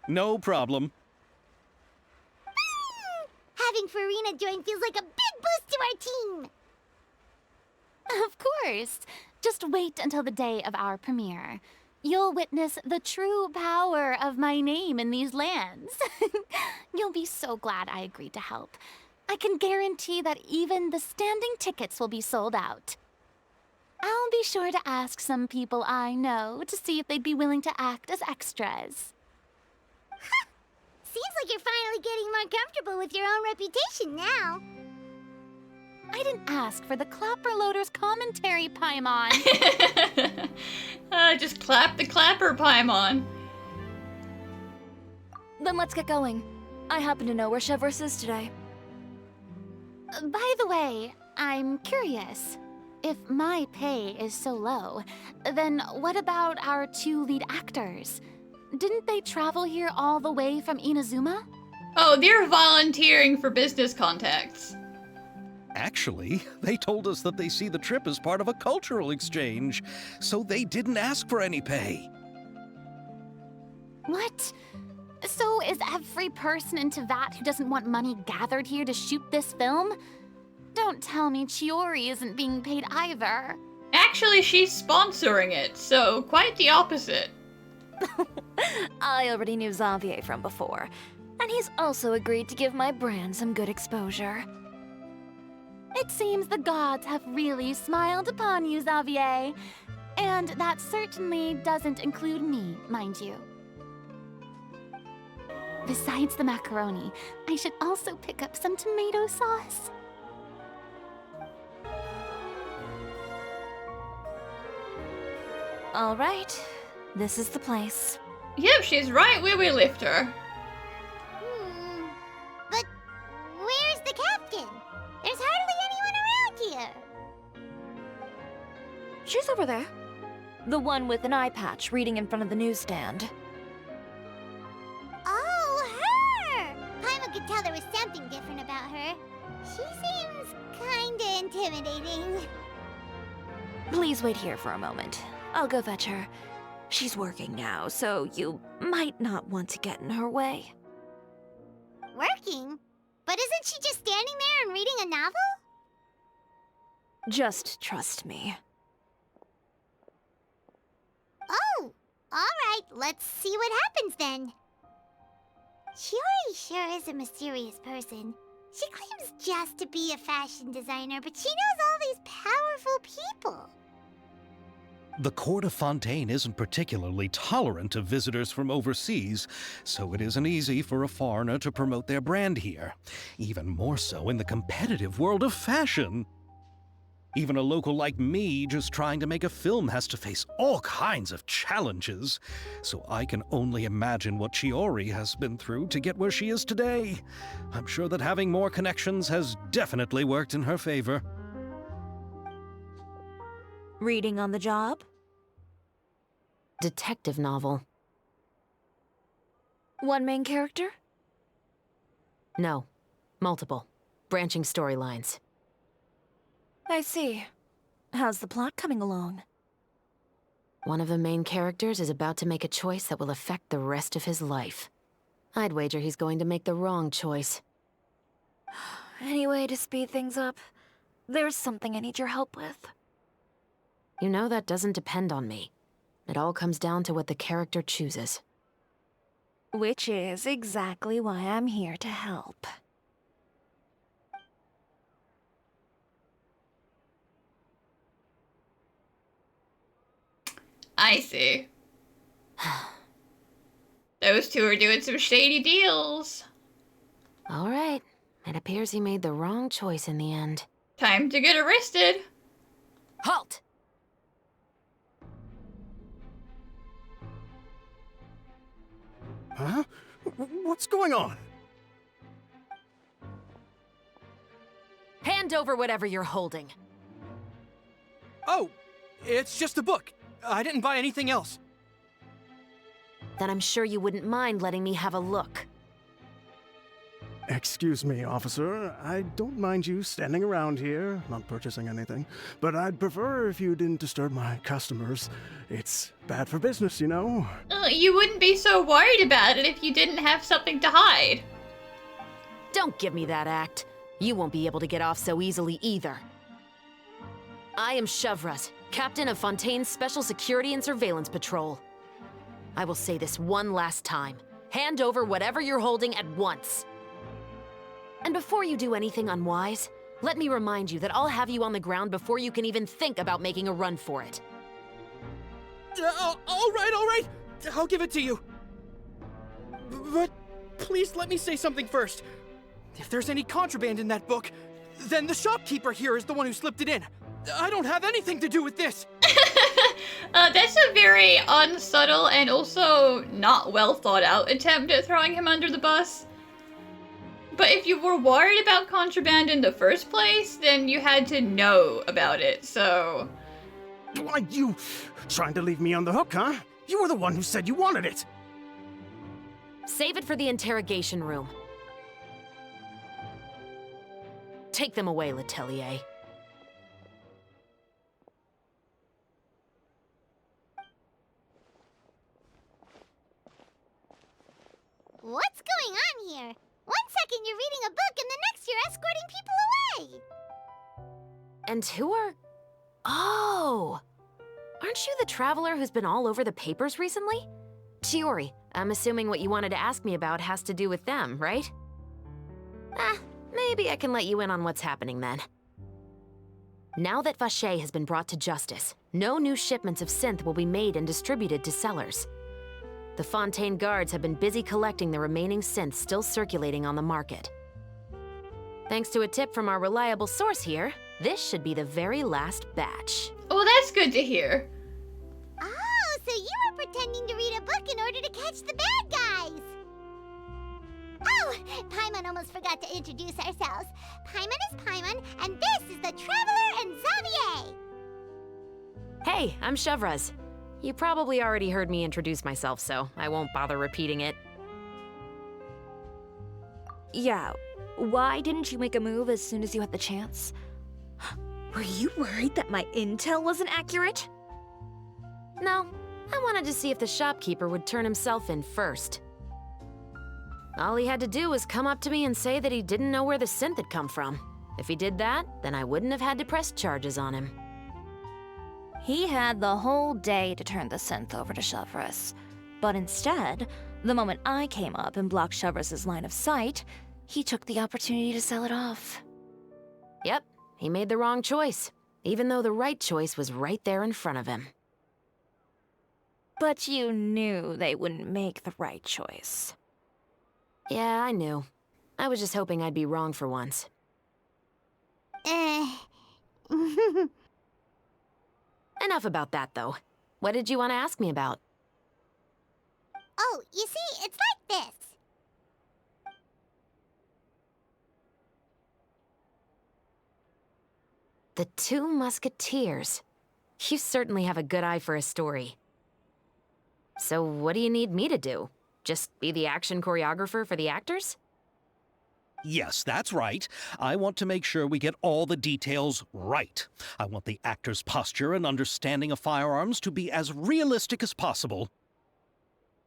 No problem. Having Farina join feels like a big boost to our team. Of course. Just wait until the day of our premiere. You'll witness the true power of my name in these lands. You'll be so glad I agreed to help. I can guarantee that even the standing tickets will be sold out. I'll be sure to ask some people I know to see if they'd be willing to act as extras. Seems like you're finally getting more comfortable with your own reputation now. I didn't ask for the Clapper Loader's commentary, Paimon. Just clap the clapper, Paimon. Then let's get going. I happen to know where Chevrolet is today. By the way, I'm curious. If my pay is so low, then what about our two lead actors? Didn't they travel here all the way from Inazuma? Oh, they're volunteering for business contacts. Actually, they told us that they see the trip as part of a cultural exchange, so they didn't ask for any pay. What? So is every person in Teyvat who doesn't want money gathered here to shoot this film? Don't tell me Chiori isn't being paid either. Actually, she's sponsoring it, so quite the opposite. I already knew Xavier from before, and he's also agreed to give my brand some good exposure. It seems the gods have really smiled upon you, Xavier. And that certainly doesn't include me, mind you. Besides the macaroni, I should also pick up some tomato sauce. All right, this is the place. Yep, she's right where we left her. But where's the captain? There's hardly anyone around here. She's over there. The one with an eye patch reading in front of the newsstand. Oh, her! Paimon could tell there was something different about her. She seems kinda intimidating. Please wait here for a moment. I'll go fetch her. She's working now, so you might not want to get in her way. Working? But isn't she just standing there and reading a novel? Just trust me. Oh, alright, let's see what happens then. Chiori sure is a mysterious person. She claims just to be a fashion designer, but she knows all these powerful people. The court of Fontaine isn't particularly tolerant of visitors from overseas, so it isn't easy for a foreigner to promote their brand here. Even more so in the competitive world of fashion. Even a local like me just trying to make a film has to face all kinds of challenges. So I can only imagine what Chiori has been through to get where she is today. I'm sure that having more connections has definitely worked in her favor. Reading on the job? Detective novel. One main character? No. Multiple. Branching storylines. I see. How's the plot coming along? One of the main characters is about to make a choice that will affect the rest of his life. I'd wager he's going to make the wrong choice. Any way to speed things up? There's something I need your help with. You know that doesn't depend on me. It all comes down to what the character chooses. Which is exactly why I'm here to help. I see. Those two are doing some shady deals. All right. It appears he made the wrong choice in the end. Time to get arrested. Halt! Huh? What's going on? Hand over whatever you're holding. Oh, it's just a book. I didn't buy anything else. Then I'm sure you wouldn't mind letting me have a look. Excuse me, officer. I don't mind you standing around here, not purchasing anything, but I'd prefer if you didn't disturb my customers. It's bad for business, you know? You wouldn't be so worried about it if you didn't have something to hide. Don't give me that act. You won't be able to get off so easily either. I am Chevraz, captain of Fontaine's Special Security and Surveillance Patrol. I will say this one last time. Hand over whatever you're holding at once. And before you do anything unwise, let me remind you that I'll have you on the ground before you can even think about making a run for it. All right. I'll give it to you. But please let me say something first. If there's any contraband in that book, then the shopkeeper here is the one who slipped it in. I don't have anything to do with this. That's a very unsubtle and also not well thought out attempt at throwing him under the bus. But if you were worried about contraband in the first place, then you had to know about it, so... Why, you trying to leave me on the hook, huh? You were the one who said you wanted it. Save it for the interrogation room. Take them away, Letelier. What's going on here? One second you're reading a book and the next you're escorting people away! And who are... Oh! Aren't you the traveler who's been all over the papers recently? Chiori, I'm assuming what you wanted to ask me about has to do with them, right? Maybe I can let you in on what's happening then. Now that Vacher has been brought to justice, no new shipments of synth will be made and distributed to sellers. The Fontaine guards have been busy collecting the remaining synths still circulating on the market. Thanks to a tip from our reliable source here, this should be the very last batch. Oh, that's good to hear. Oh, so you were pretending to read a book in order to catch the bad guys! Oh, Paimon almost forgot to introduce ourselves. Paimon is Paimon, and this is the Traveler and Xavier! Hey, I'm Chevraz. You probably already heard me introduce myself, so I won't bother repeating it. Yeah, why didn't you make a move as soon as you had the chance? Were you worried that my intel wasn't accurate? No, I wanted to see if the shopkeeper would turn himself in first. All he had to do was come up to me and say that he didn't know where the synth had come from. If he did that, then I wouldn't have had to press charges on him. He had the whole day to turn the synth over to Chevraz. But instead, the moment I came up and blocked Chevraz's line of sight, he took the opportunity to sell it off. Yep, he made the wrong choice, even though the right choice was right there in front of him. But you knew they wouldn't make the right choice. Yeah, I knew. I was just hoping I'd be wrong for once. Enough about that, though. What did you want to ask me about? Oh, you see, it's like this. The Two Musketeers. You certainly have a good eye for a story. So what do you need me to do? Just be the action choreographer for the actors? Yes, that's right. I want to make sure we get all the details right. I want the actor's posture and understanding of firearms to be as realistic as possible.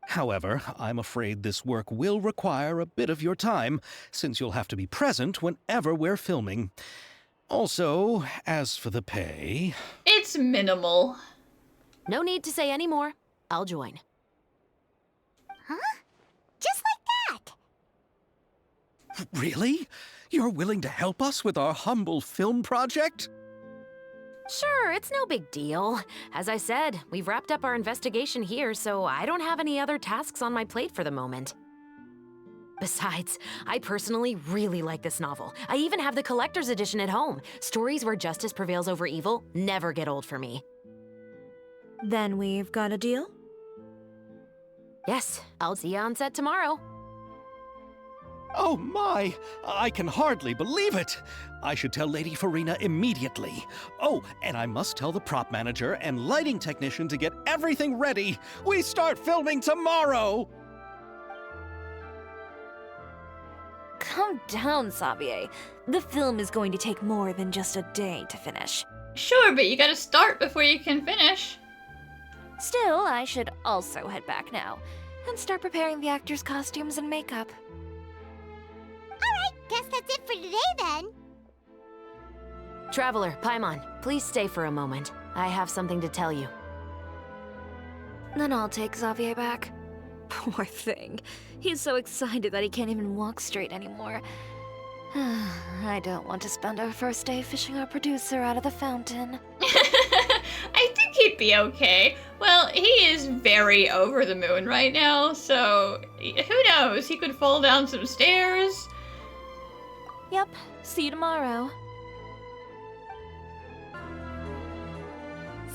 However, I'm afraid this work will require a bit of your time, since you'll have to be present whenever we're filming. Also, as for the pay... It's minimal. No need to say any more. I'll join. Huh? Just like that? Really? You're willing to help us with our humble film project? Sure, it's no big deal. As I said, we've wrapped up our investigation here, so I don't have any other tasks on my plate for the moment. Besides, I personally really like this novel. I even have the collector's edition at home. Stories where justice prevails over evil never get old for me. Then we've got a deal? Yes, I'll see you on set tomorrow. Oh my! I can hardly believe it! I should tell Lady Farina immediately. Oh, and I must tell the prop manager and lighting technician to get everything ready. We start filming tomorrow! Calm down, Xavier. The film is going to take more than just a day to finish. Sure, but you gotta start before you can finish. Still, I should also head back now and start preparing the actors' costumes and makeup. Alright, guess that's it for today then. Traveler, Paimon, please stay for a moment. I have something to tell you. Then I'll take Xavier back. Poor thing. He's so excited that he can't even walk straight anymore. I don't want to spend our first day fishing our producer out of the fountain. I think he'd be okay. Well, he is very over the moon right now, so who knows? He could fall down some stairs. Yep, see you tomorrow.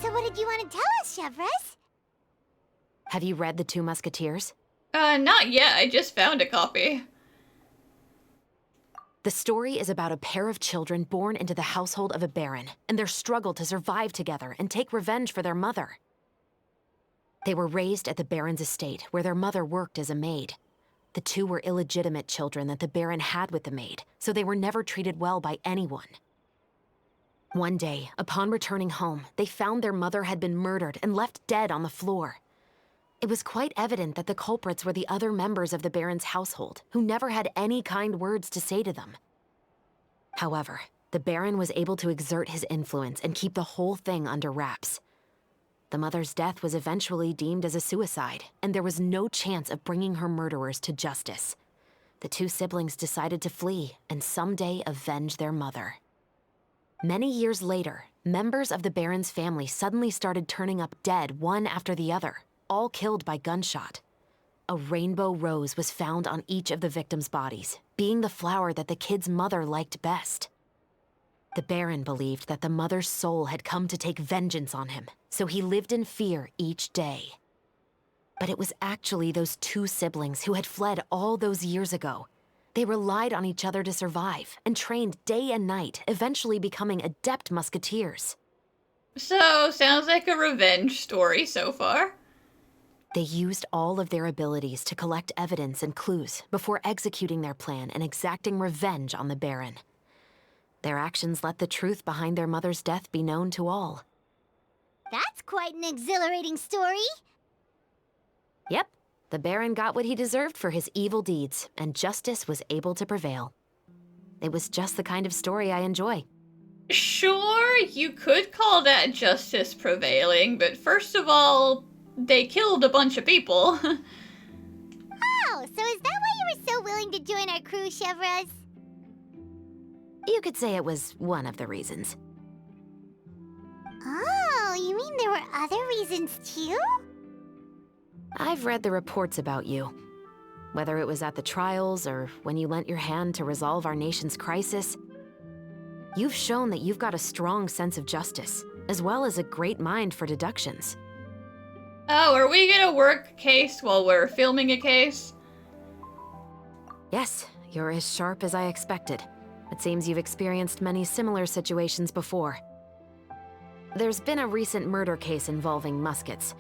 So what did you want to tell us, Chevres? Have you read The Two Musketeers? Not yet. I just found a copy. The story is about a pair of children born into the household of a baron, and their struggle to survive together and take revenge for their mother. They were raised at the baron's estate, where their mother worked as a maid. The two were illegitimate children that the baron had with the maid, so they were never treated well by anyone. One day, upon returning home, they found their mother had been murdered and left dead on the floor. It was quite evident that the culprits were the other members of the baron's household, who never had any kind words to say to them. However, the baron was able to exert his influence and keep the whole thing under wraps. The mother's death was eventually deemed as a suicide, and there was no chance of bringing her murderers to justice. The two siblings decided to flee and someday avenge their mother. Many years later, members of the baron's family suddenly started turning up dead one after the other, all killed by gunshot. A rainbow rose was found on each of the victims' bodies, being the flower that the kid's mother liked best. The baron believed that the mother's soul had come to take vengeance on him, so he lived in fear each day. But it was actually those two siblings who had fled all those years ago. They relied on each other to survive and trained day and night, eventually becoming adept musketeers. So, sounds like a revenge story so far. They used all of their abilities to collect evidence and clues before executing their plan and exacting revenge on the baron. Their actions let the truth behind their mother's death be known to all. That's quite an exhilarating story. Yep, the baron got what he deserved for his evil deeds, and justice was able to prevail. It was just the kind of story I enjoy. Sure, you could call that justice prevailing, but first of all, they killed a bunch of people. Oh, so is that why you were so willing to join our crew, Chevres? You could say it was one of the reasons. Oh, you mean there were other reasons too? I've read the reports about you. Whether it was at the trials or when you lent your hand to resolve our nation's crisis, you've shown that you've got a strong sense of justice, as well as a great mind for deductions. Oh, are we gonna work a case while we're filming a case? Yes, you're as sharp as I expected. It seems you've experienced many similar situations before. There's been a recent murder case involving muskets.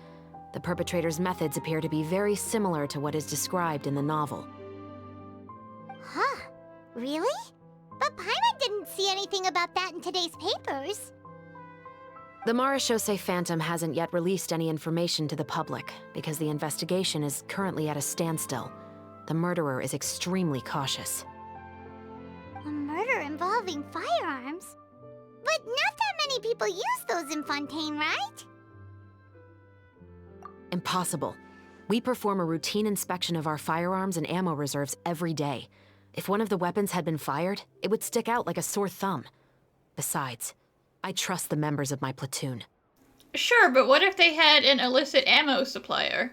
The perpetrator's methods appear to be very similar to what is described in the novel. Huh. Really? But Paimon didn't see anything about that in today's papers. The Marechaussee Phantom hasn't yet released any information to the public because the investigation is currently at a standstill. The murderer is extremely cautious. A murder involving firearms? But not that many people use those in Fontaine, right? Impossible. We perform a routine inspection of our firearms and ammo reserves every day. If one of the weapons had been fired, it would stick out like a sore thumb. Besides, I trust the members of my platoon. Sure, but what if they had an illicit ammo supplier?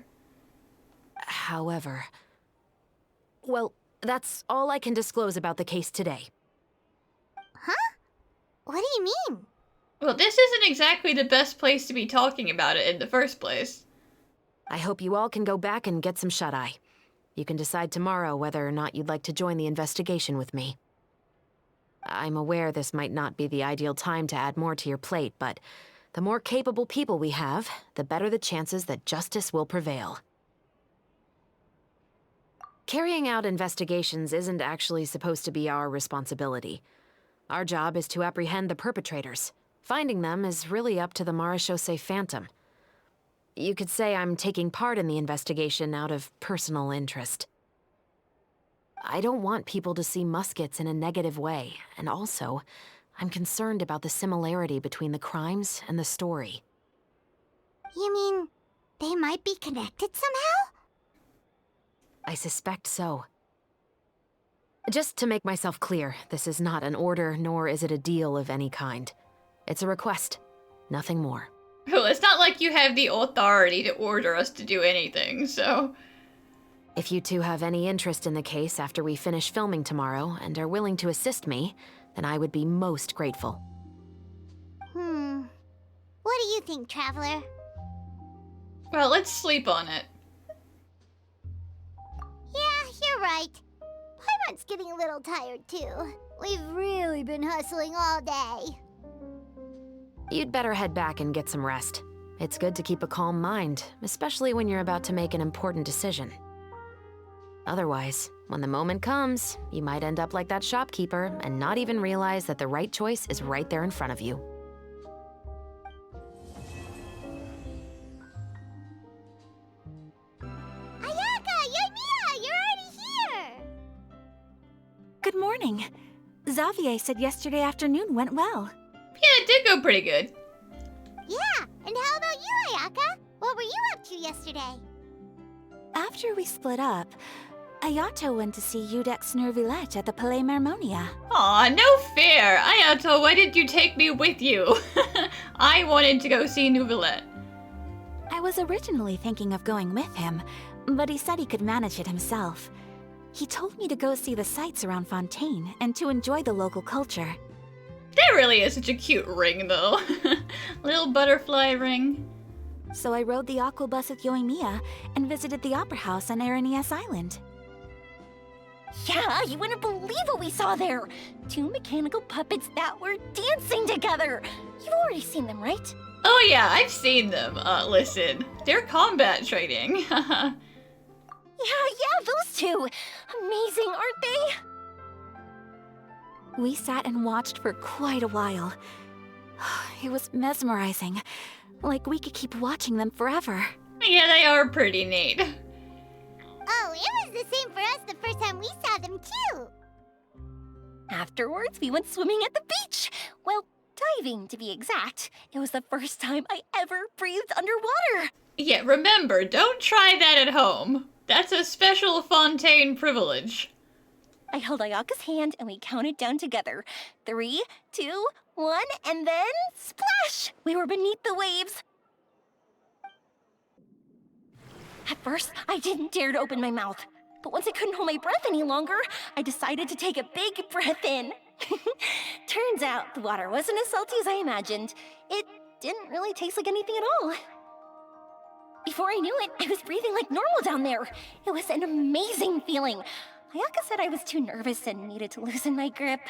However... Well, that's all I can disclose about the case today. Huh? What do you mean? Well, this isn't exactly the best place to be talking about it in the first place. I hope you all can go back and get some shut-eye. You can decide tomorrow whether or not you'd like to join the investigation with me. I'm aware this might not be the ideal time to add more to your plate, but the more capable people we have, the better the chances that justice will prevail. Carrying out investigations isn't actually supposed to be our responsibility. Our job is to apprehend the perpetrators. Finding them is really up to the Marechaussee Phantom. You could say I'm taking part in the investigation out of personal interest. I don't want people to see muskets in a negative way, and also, I'm concerned about the similarity between the crimes and the story. You mean, they might be connected somehow? I suspect so. Just to make myself clear, this is not an order, nor is it a deal of any kind. It's a request, nothing more. Well, it's not like you have the authority to order us to do anything, so... If you two have any interest in the case after we finish filming tomorrow and are willing to assist me, then I would be most grateful. What do you think, Traveler? Well, let's sleep on it. Yeah, you're right. Paimon's getting a little tired, too. We've really been hustling all day. You'd better head back and get some rest. It's good to keep a calm mind, especially when you're about to make an important decision. Otherwise, when the moment comes, you might end up like that shopkeeper and not even realize that the right choice is right there in front of you. Ayaka! Yoimiya! You're already here! Good morning. Xavier said yesterday afternoon went well. Yeah, it did go pretty good. Yeah, and how about you, Ayaka? What were you up to yesterday? After we split up, Ayato went to see Udex Nervillette at the Palais Marmonia. Aw, no fair! Ayato, why didn't you take me with you? I wanted to go see Nouvellette. I was originally thinking of going with him, but he said he could manage it himself. He told me to go see the sights around Fontaine and to enjoy the local culture. That really is such a cute ring, though. Little butterfly ring. So I rode the aqua bus with Yoimiya and visited the opera house on Aranias Island. Yeah, you wouldn't believe what we saw there! 2 mechanical puppets that were dancing together! You've already seen them, right? Oh yeah, I've seen them. Listen, they're combat training. Yeah, those two! Amazing, aren't they? We sat and watched for quite a while. It was mesmerizing. Like we could keep watching them forever. Yeah, they are pretty neat. Oh, it was the same for us the first time we saw them, too. Afterwards, we went swimming at the beach. Well, diving, to be exact. It was the first time I ever breathed underwater. Yeah, remember, don't try that at home. That's a special Fontaine privilege. I held Ayaka's hand and we counted down together. 3, 2, 1, and then splash! We were beneath the waves. At first, I didn't dare to open my mouth. But once I couldn't hold my breath any longer, I decided to take a big breath in. Turns out the water wasn't as salty as I imagined. It didn't really taste like anything at all. Before I knew it, I was breathing like normal down there. It was an amazing feeling. Ayaka said I was too nervous and needed to loosen my grip.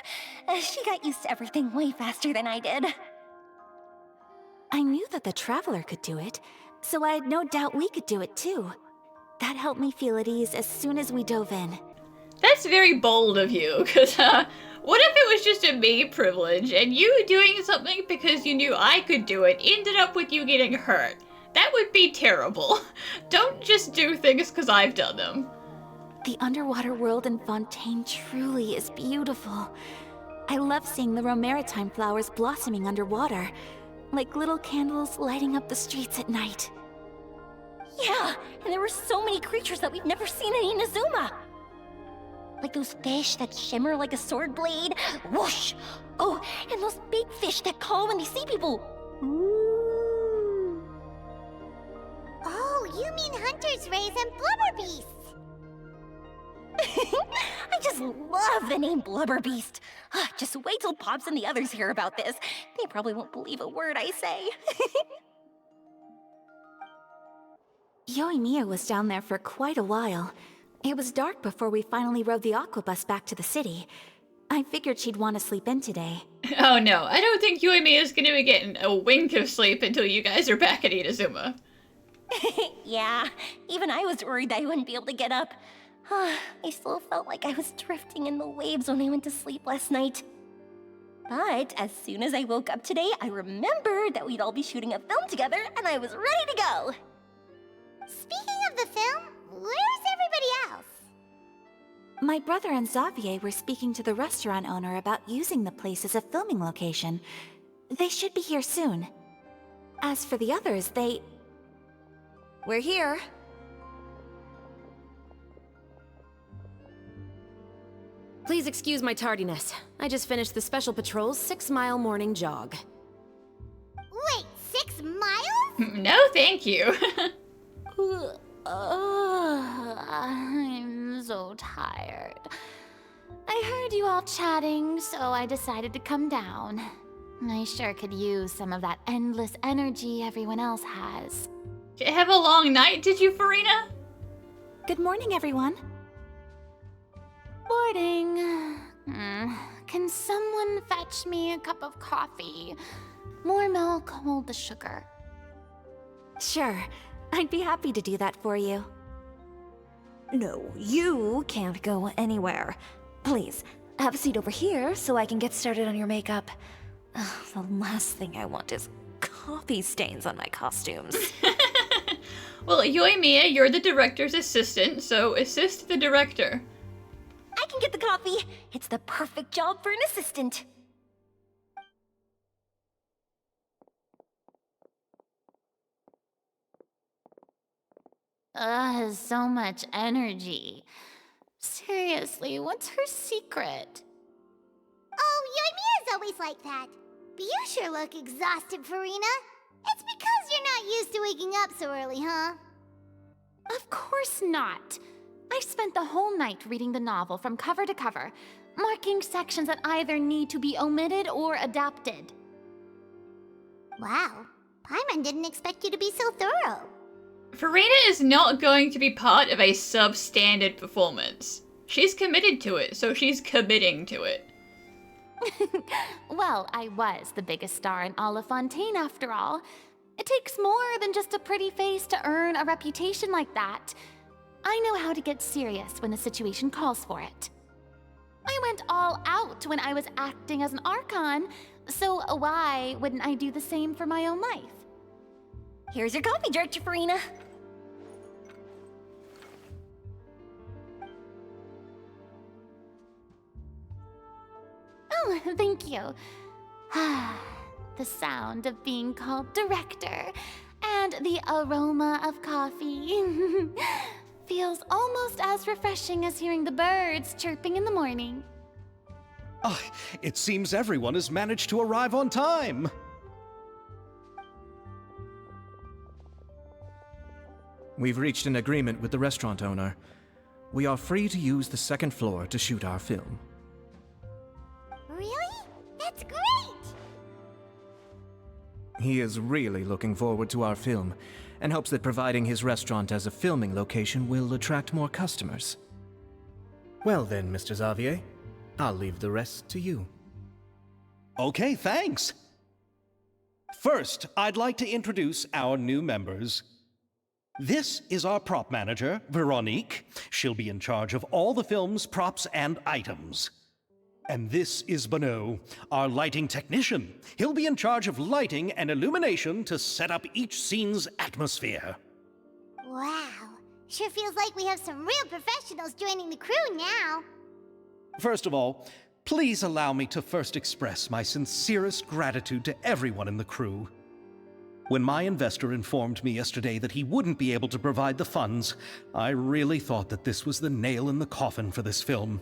She got used to everything way faster than I did. I knew that the Traveler could do it, so I had no doubt we could do it too. That helped me feel at ease as soon as we dove in. That's very bold of you, because, what if it was just a me privilege, and you doing something because you knew I could do it ended up with you getting hurt? That would be terrible. Don't just do things because I've done them. The underwater world in Fontaine truly is beautiful. I love seeing the Romaritime flowers blossoming underwater, like little candles lighting up the streets at night. Yeah, and there were so many creatures that we've never seen in Inazuma. Like those fish that shimmer like a sword blade. Whoosh! Oh, and those big fish that call when they see people. Ooh. Oh, you mean hunter's rays and blubber beasts. I just love the name Blubber Beast. Just wait till Pops and the others hear about this. They probably won't believe a word I say. Yoimiya was down there for quite a while. It was dark before we finally rode the aquabus back to the city. I figured she'd want to sleep in today. Oh no, I don't think Yoimiya is going to be getting a wink of sleep until you guys are back at Inazuma. Yeah, even I was worried that I wouldn't be able to get up. I still felt like I was drifting in the waves when I went to sleep last night. But as soon as I woke up today, I remembered that we'd all be shooting a film together, and I was ready to go. Speaking of the film, where's everybody else? My brother and Xavier were speaking to the restaurant owner about using the place as a filming location. They should be here soon. As for the others, We're here. Please excuse my tardiness. I just finished the Special Patrol's 6-mile morning jog. Wait, 6 miles? No, thank you. I'm so tired. I heard you all chatting, so I decided to come down. I sure could use some of that endless energy everyone else has. Did you have a long night, did you, Farina? good morning, everyone. Morning. Can someone fetch me a cup of coffee? More milk, hold the sugar. Sure, I'd be happy to do that for you. No, you can't go anywhere. Please, have a seat over here so I can get started on your makeup. Ugh, the last thing I want is coffee stains on my costumes. Well, Yoimiya, you're the director's assistant, so assist the director. I can get the coffee. It's the perfect job for an assistant. So much energy. Seriously, what's her secret? Oh, Yoimiya's always like that. But you sure look exhausted, Farina. It's because you're not used to waking up so early, huh? Of course not. I spent the whole night reading the novel from cover to cover, marking sections that either need to be omitted or adapted. Wow, Paimon didn't expect you to be so thorough. Farina is not going to be part of a substandard performance. She's committed to it, so she's committing to it. Well, I was the biggest star in all of Fontaine after all. It takes more than just a pretty face to earn a reputation like that. I know how to get serious when the situation calls for it. I went all out when I was acting as an Archon, so why wouldn't I do the same for my own life? Here's your coffee, Director Farina. Oh, thank you. The sound of being called director and the aroma of coffee feels almost as refreshing as hearing the birds chirping in the morning. Ah, it seems everyone has managed to arrive on time. We've reached an agreement with the restaurant owner. We are free to use the second floor to shoot our film. Really? That's great! He is really looking forward to our film, and hopes that providing his restaurant as a filming location will attract more customers. Well then, Mr. Xavier, I'll leave the rest to you. Okay, thanks. First, I'd like to introduce our new members. This is our prop manager, Veronique. She'll be in charge of all the film's props and items. And this is Bonneau, our lighting technician. He'll be in charge of lighting and illumination to set up each scene's atmosphere. Wow. Sure feels like we have some real professionals joining the crew now. First of all, please allow me to first express my sincerest gratitude to everyone in the crew. When my investor informed me yesterday that he wouldn't be able to provide the funds, I really thought that this was the nail in the coffin for this film.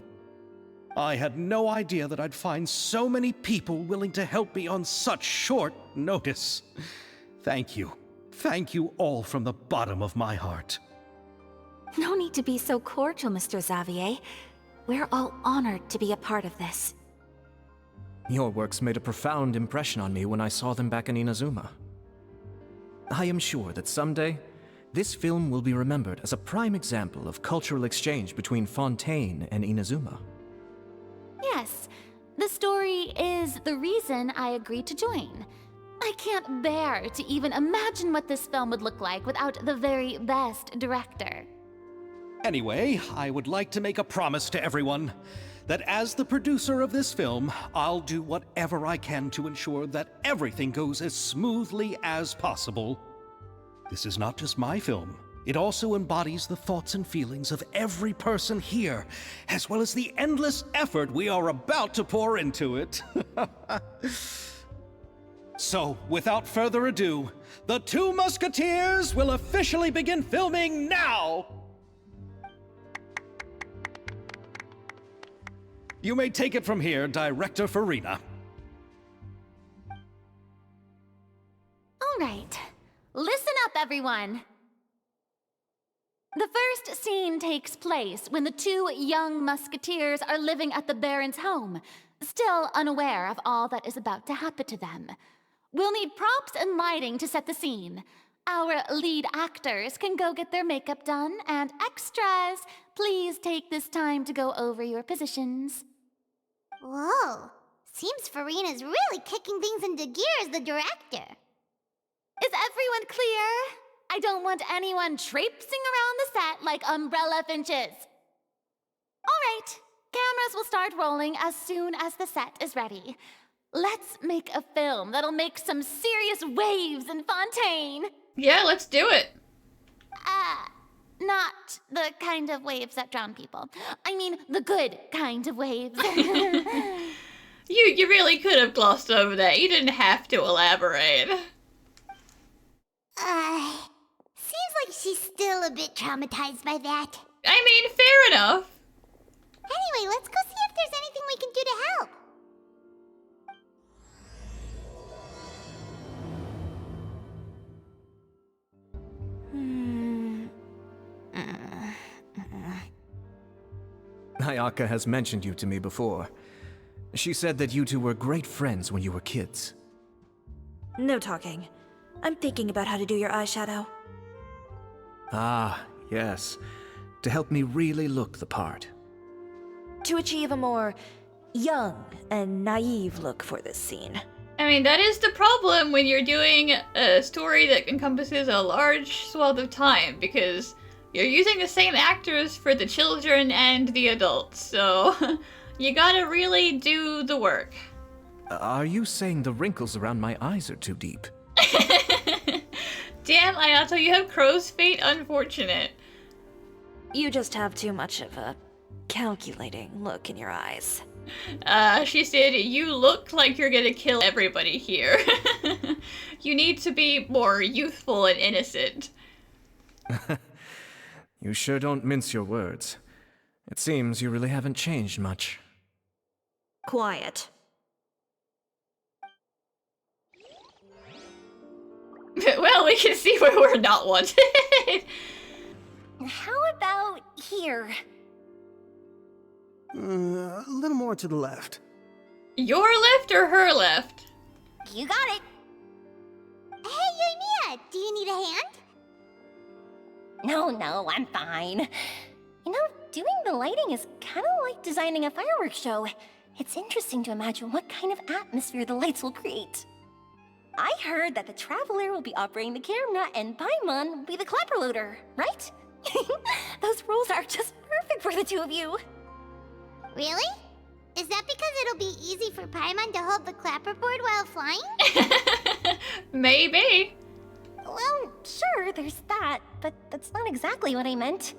I had no idea that I'd find so many people willing to help me on such short notice. Thank you. Thank you all from the bottom of my heart. No need to be so cordial, Mr. Xavier. We're all honored to be a part of this. Your works made a profound impression on me when I saw them back in Inazuma. I am sure that someday, this film will be remembered as a prime example of cultural exchange between Fontaine and Inazuma. Yes, the story is the reason I agreed to join. I can't bear to even imagine what this film would look like without the very best director. Anyway, I would like to make a promise to everyone that as the producer of this film, I'll do whatever I can to ensure that everything goes as smoothly as possible. This is not just my film. It also embodies the thoughts and feelings of every person here, as well as the endless effort we are about to pour into it. So, without further ado, The Two Musketeers will officially begin filming now! You may take it from here, Director Farina. All right, listen up, everyone. The first scene takes place when the two young musketeers are living at the Baron's home, still unaware of all that is about to happen to them. We'll need props and lighting to set the scene. Our lead actors can go get their makeup done, and extras, please take this time to go over your positions. Whoa. Seems Farina's really kicking things into gear as the director. Is everyone clear? I don't want anyone traipsing around the set like umbrella finches. All right, cameras will start rolling as soon as the set is ready. Let's make a film that'll make some serious waves in Fontaine. Yeah, let's do it. Not the kind of waves that drown people. I mean, the good kind of waves. You really could have glossed over that. You didn't have to elaborate. Seems like she's still a bit traumatized by that. I mean, fair enough. Anyway, let's go see if there's anything we can do to help. Ayaka has mentioned you to me before. She said that you two were great friends when you were kids. No talking. I'm thinking about how to do your eyeshadow. Ah, yes. To help me really look the part. To achieve a more young and naive look for this scene. I mean, that is the problem when you're doing a story that encompasses a large swath of time, because you're using the same actors for the children and the adults, so you gotta really do the work. Are you saying the wrinkles around my eyes are too deep? Damn, Ayato, you have crow's feet? Unfortunate. You just have too much of a calculating look in your eyes. She said, you look like you're gonna kill everybody here. You need to be more youthful and innocent. You sure don't mince your words. It seems you really haven't changed much. Quiet. Well, we can see where we're not wanted. How about here? A little more to the left. Your left or her left? You got it. Hey, Yoimiya, do you need a hand? No, I'm fine. You know, doing the lighting is kind of like designing a fireworks show. It's interesting to imagine what kind of atmosphere the lights will create. I heard that the Traveler will be operating the camera and Paimon will be the clapper loader, right? Those roles are just perfect for the two of you. Really? Is that because it'll be easy for Paimon to hold the clapperboard while flying? Maybe. Well, sure, there's that, but that's not exactly what I meant.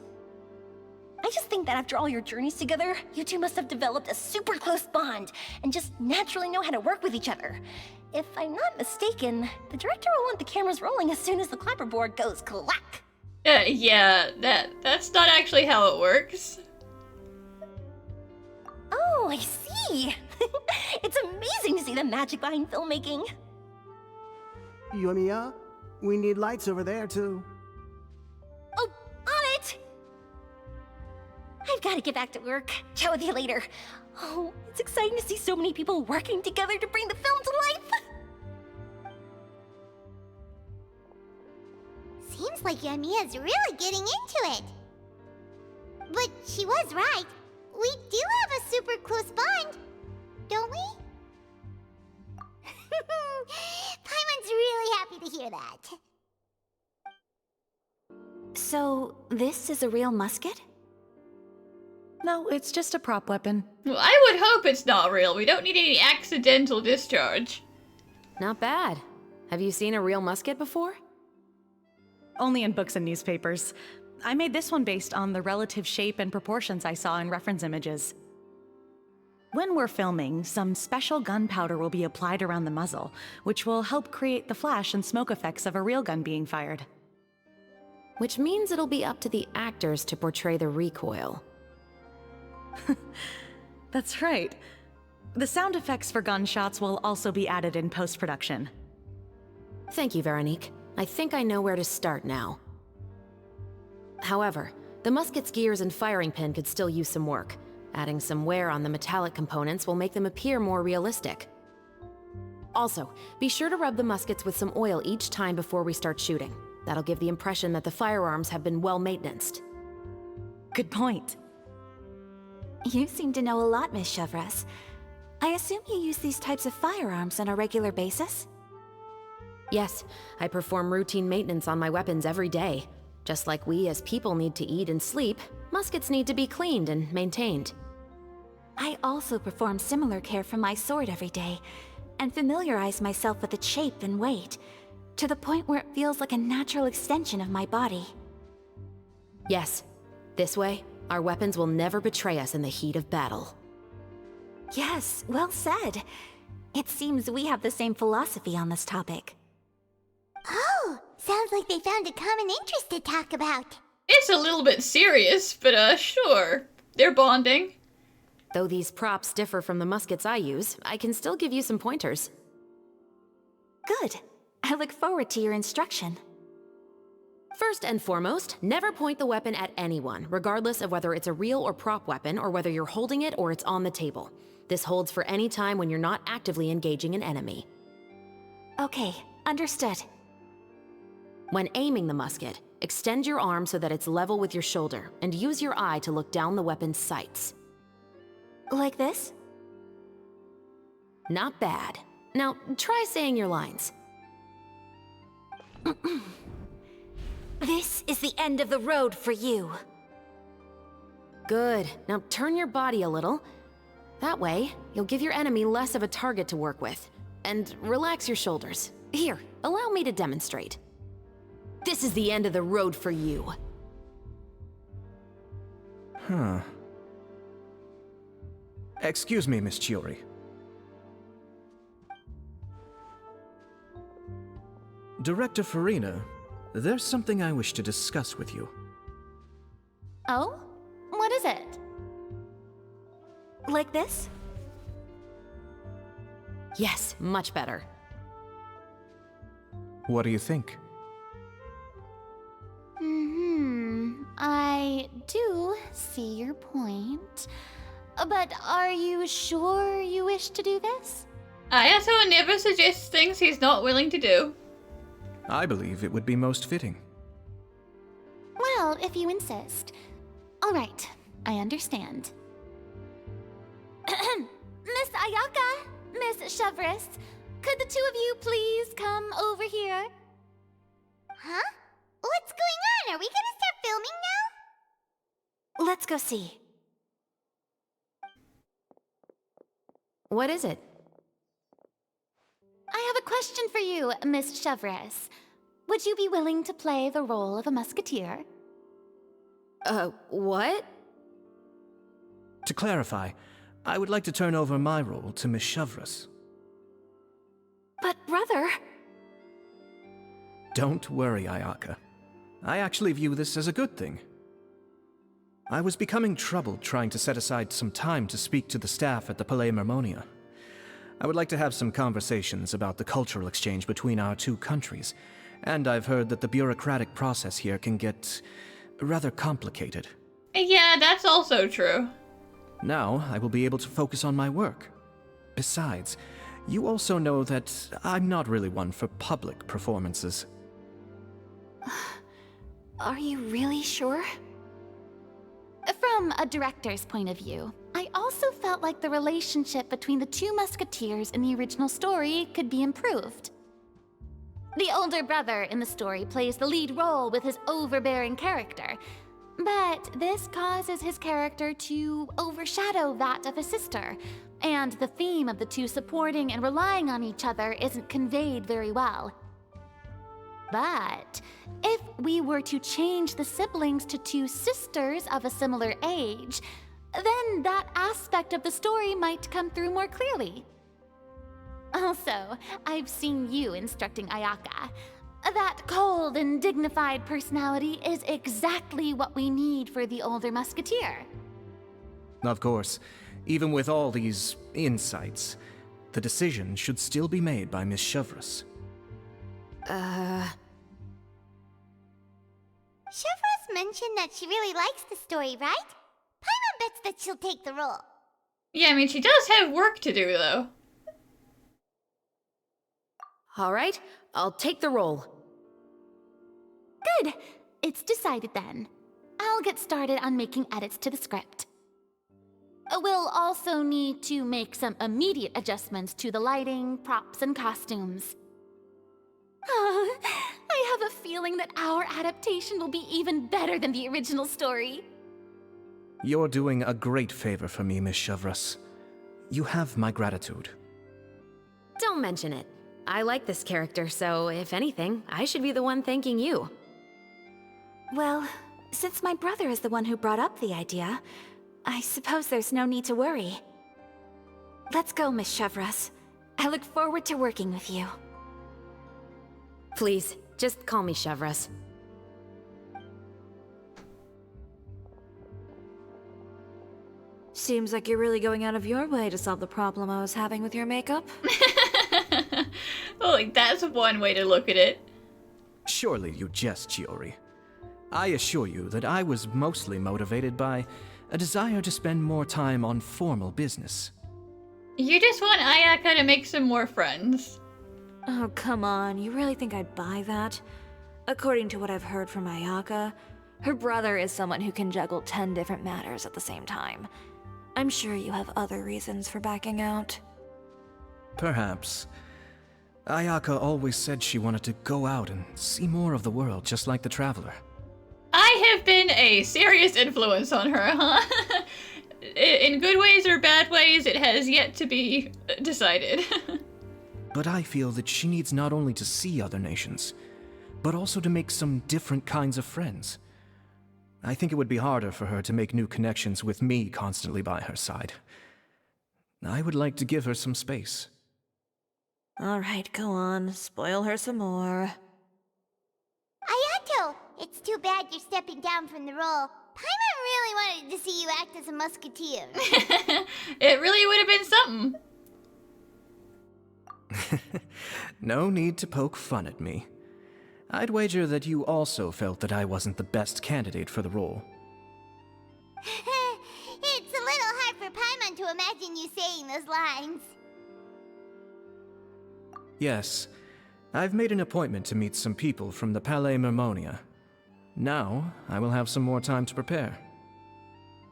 I just think that after all your journeys together, you two must have developed a super close bond and just naturally know how to work with each other. If I'm not mistaken, the director will want the cameras rolling as soon as the clapperboard goes clack. Yeah, that's not actually how it works. Oh, I see. It's amazing to see the magic behind filmmaking. Yoimiya, we need lights over there, too. Oh, on it! I've got to get back to work. Chat with you later. Oh, it's exciting to see so many people working together to bring the film to life. Seems like Yoimiya's really getting into it. But she was right. We do have a super close bond, don't we? Paimon's really happy to hear that. So, this is a real musket? No, it's just a prop weapon. Well, I would hope it's not real. We don't need any accidental discharge. Not bad. Have you seen a real musket before? Only in books and newspapers. I made this one based on the relative shape and proportions I saw in reference images. When we're filming, some special gunpowder will be applied around the muzzle, which will help create the flash and smoke effects of a real gun being fired. Which means it'll be up to the actors to portray the recoil. That's right. The sound effects for gunshots will also be added in post-production. Thank you, Veronique. I think I know where to start now. However, the musket's gears and firing pin could still use some work. Adding some wear on the metallic components will make them appear more realistic. Also, be sure to rub the muskets with some oil each time before we start shooting. That'll give the impression that the firearms have been well maintenanced. Good point. You seem to know a lot, Miss Chevres. I assume you use these types of firearms on a regular basis? Yes, I perform routine maintenance on my weapons every day. Just like we as people need to eat and sleep, muskets need to be cleaned and maintained. I also perform similar care for my sword every day, and familiarize myself with its shape and weight, to the point where it feels like a natural extension of my body. Yes, this way, our weapons will never betray us in the heat of battle. Yes, well said. It seems we have the same philosophy on this topic. Oh, sounds like they found a common interest to talk about. It's a little bit serious, but sure. They're bonding. Though these props differ from the muskets I use, I can still give you some pointers. Good. I look forward to your instruction. First and foremost, never point the weapon at anyone, regardless of whether it's a real or prop weapon, or whether you're holding it or it's on the table. This holds for any time when you're not actively engaging an enemy. Okay, understood. When aiming the musket, extend your arm so that it's level with your shoulder, and use your eye to look down the weapon's sights. Like this? Not bad. Now, try saying your lines. This is the end of the road for you. Good. Now turn your body a little. That way, you'll give your enemy less of a target to work with. And relax your shoulders. Here, allow me to demonstrate. This is the end of the road for you. Huh. Excuse me, Miss Chiori. Director Farina, there's something I wish to discuss with you. Oh? What is it? Like this? Yes, much better. What do you think? I do see your point. But are you sure you wish to do this? Ayato never suggests things he's not willing to do. I believe it would be most fitting. Well, if you insist. All right, I understand. Miss Ayaka, Miss Chevres, could the two of you please come over here? Huh? What's going on? Are we gonna start filming now? Let's go see. What is it? I have a question for you, Miss Chevres. Would you be willing to play the role of a musketeer? What? To clarify, I would like to turn over my role to Miss Chevres. But brother... Don't worry, Ayaka. I actually view this as a good thing. I was becoming troubled trying to set aside some time to speak to the staff at the Palais Mermonia. I would like to have some conversations about the cultural exchange between our two countries, and I've heard that the bureaucratic process here can get rather complicated. Yeah, that's also true. Now, I will be able to focus on my work. Besides, you also know that I'm not really one for public performances. Are you really sure? From a director's point of view, I also felt like the relationship between the two musketeers in the original story could be improved. The older brother in the story plays the lead role with his overbearing character, but this causes his character to overshadow that of his sister, and the theme of the two supporting and relying on each other isn't conveyed very well. But if we were to change the siblings to two sisters of a similar age, then that aspect of the story might come through more clearly. Also, I've seen you instructing Ayaka. That cold and dignified personality is exactly what we need for the older musketeer. Of course, even with all these insights, the decision should still be made by Miss Chevres. Chevres mentioned that she really likes the story, right? Paimon bets that she'll take the role. Yeah, I mean, she does have work to do, though. All right, I'll take the role. Good. It's decided then. I'll get started on making edits to the script. We'll also need to make some immediate adjustments to the lighting, props, and costumes. I have a feeling that our adaptation will be even better than the original story. You're doing a great favor for me, Miss Chevres. You have my gratitude. Don't mention it. I like this character, so if anything, I should be the one thanking you. Well, since my brother is the one who brought up the idea, I suppose there's no need to worry. Let's go, Miss Chevres. I look forward to working with you. Please, just call me Chevres. Seems like you're really going out of your way to solve the problem I was having with your makeup. Well, like, that's one way to look at it. Surely you jest, Chiori. I assure you that I was mostly motivated by a desire to spend more time on formal business. You just want Ayaka to make some more friends. Oh, come on. You really think I'd buy that? According to what I've heard from Ayaka, her brother is someone who can juggle 10 different matters at the same time. I'm sure you have other reasons for backing out. Perhaps. Ayaka always said she wanted to go out and see more of the world, just like the Traveler. I have been a serious influence on her, huh? In good ways or bad ways, it has yet to be decided. But I feel that she needs not only to see other nations, but also to make some different kinds of friends. I think it would be harder for her to make new connections with me constantly by her side. I would like to give her some space. Alright, go on. Spoil her some more. Ayato, it's too bad you're stepping down from the role. Paimon really wanted to see you act as a musketeer. It really would have been something. No need to poke fun at me. I'd wager that you also felt that I wasn't the best candidate for the role. It's a little hard for Paimon to imagine you saying those lines. Yes, I've made an appointment to meet some people from the Palais Mermonia. Now, I will have some more time to prepare.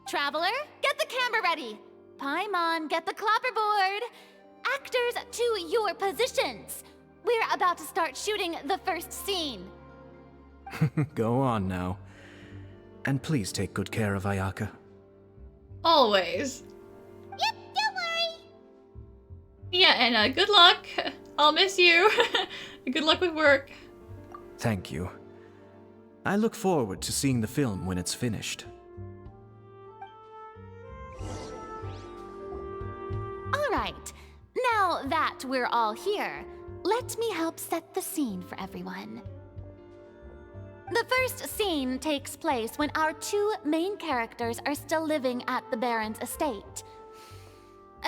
Traveler, get the camera ready. Paimon, get the clapperboard. Actors, to your positions. We're about to start shooting the first scene. Go on now. And please take good care of Ayaka. Always. Yep, don't worry. Yeah, and good luck. I'll miss you. Good luck with work. Thank you. I look forward to seeing the film when it's finished. All right. Now that we're all here, let me help set the scene for everyone. The first scene takes place when our two main characters are still living at the Baron's estate.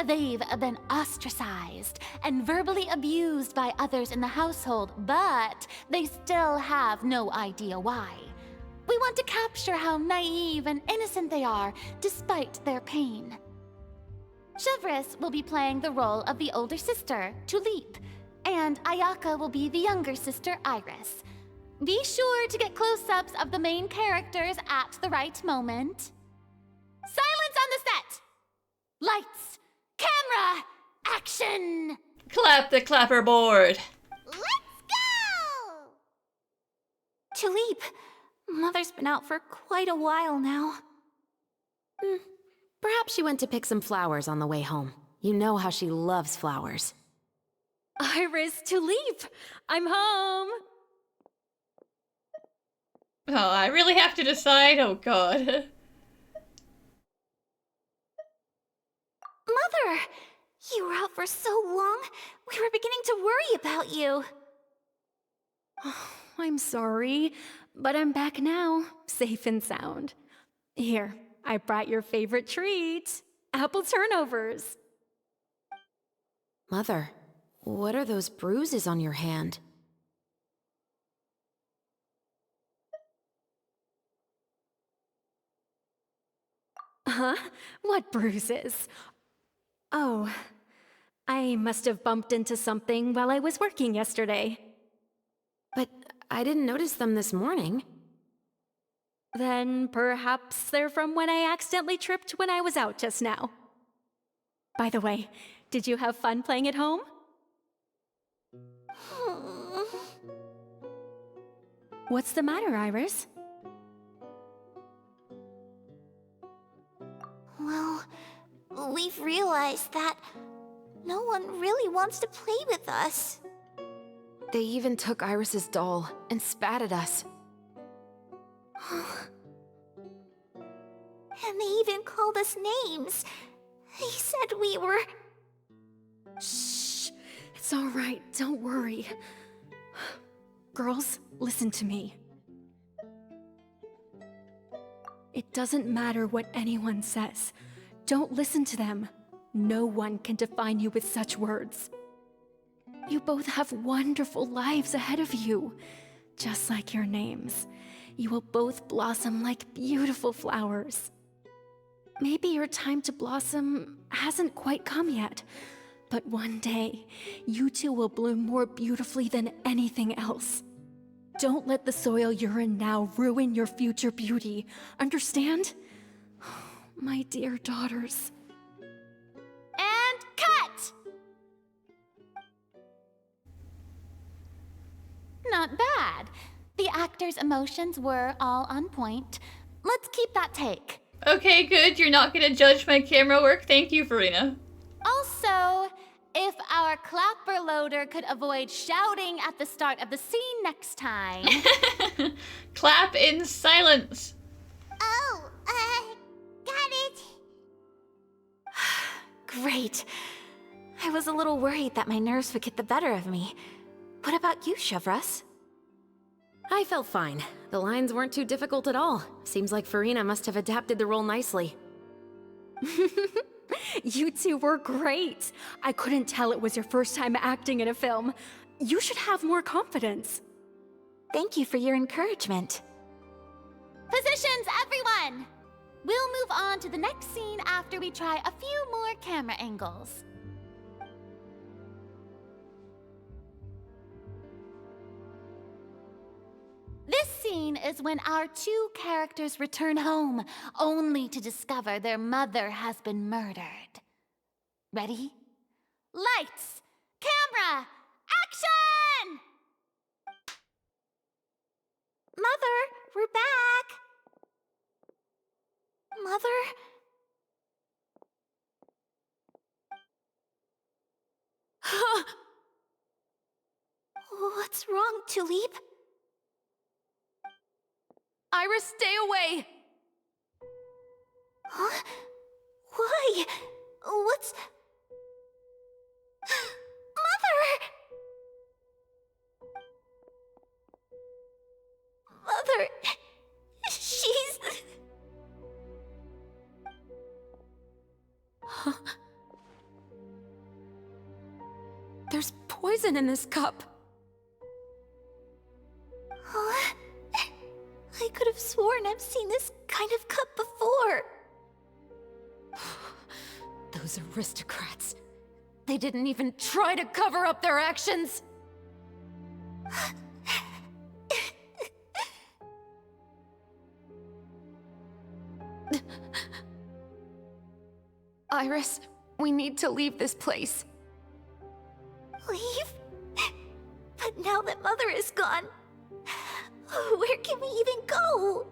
They've been ostracized and verbally abused by others in the household, but they still have no idea why. We want to capture how naive and innocent they are despite their pain. Xavier will be playing the role of the older sister, Tulip, and Ayaka will be the younger sister, Iris. Be sure to get close-ups of the main characters at the right moment. Silence on the set! Lights, camera, action! Clap the clapperboard. Let's go! Tulip, Mother's been out for quite a while now. Perhaps she went to pick some flowers on the way home. You know how she loves flowers. Iris, Tulip, I'm home. Oh, I really have to decide? Oh god. Mother! You were out for so long, we were beginning to worry about you. I'm sorry, but I'm back now, safe and sound. Here, I brought your favorite treat, apple turnovers. Mother, what are those bruises on your hand? Huh? What bruises? Oh, I must have bumped into something while I was working yesterday. But I didn't notice them this morning. Then perhaps they're from when I accidentally tripped when I was out just now. By the way, did you have fun playing at home? What's the matter, Iris? Well, we've realized that no one really wants to play with us. They even took Iris's doll and spat at us. And they even called us names. They said we were... Shh! It's all right, don't worry. Girls, listen to me. It doesn't matter what anyone says. Don't listen to them. No one can define you with such words. You both have wonderful lives ahead of you. Just like your names. You will both blossom like beautiful flowers. Maybe your time to blossom hasn't quite come yet, but one day, you two will bloom more beautifully than anything else. Don't let the soil you're in now ruin your future beauty. Understand? My dear daughters. And cut! Not bad. The actors' emotions were all on point. Let's keep that take. Okay, good. You're not gonna judge my camera work. Thank you, Farina. Also, if our clapper loader could avoid shouting at the start of the scene next time. Clap in silence. Oh, got it. Great. I was a little worried that my nerves would get the better of me. What about you, Xavier? I felt fine. The lines weren't too difficult at all. Seems like Farina must have adapted the role nicely. You two were great. I couldn't tell it was your first time acting in a film. You should have more confidence. Thank you for your encouragement. Positions, everyone! We'll move on to the next scene after we try a few more camera angles. This scene is when our two characters return home, only to discover their mother has been murdered. Ready? Lights! Camera! Action! Mother, we're back! Mother? What's wrong, Tulip? Iris, stay away! Huh? Why? What's... Mother! She's... Huh? There's poison in this cup. Huh? I could have sworn I've seen this kind of cup before. Those aristocrats. They didn't even try to cover up their actions. Iris, we need to leave this place. Leave? But now that Mother is gone, where can we even go?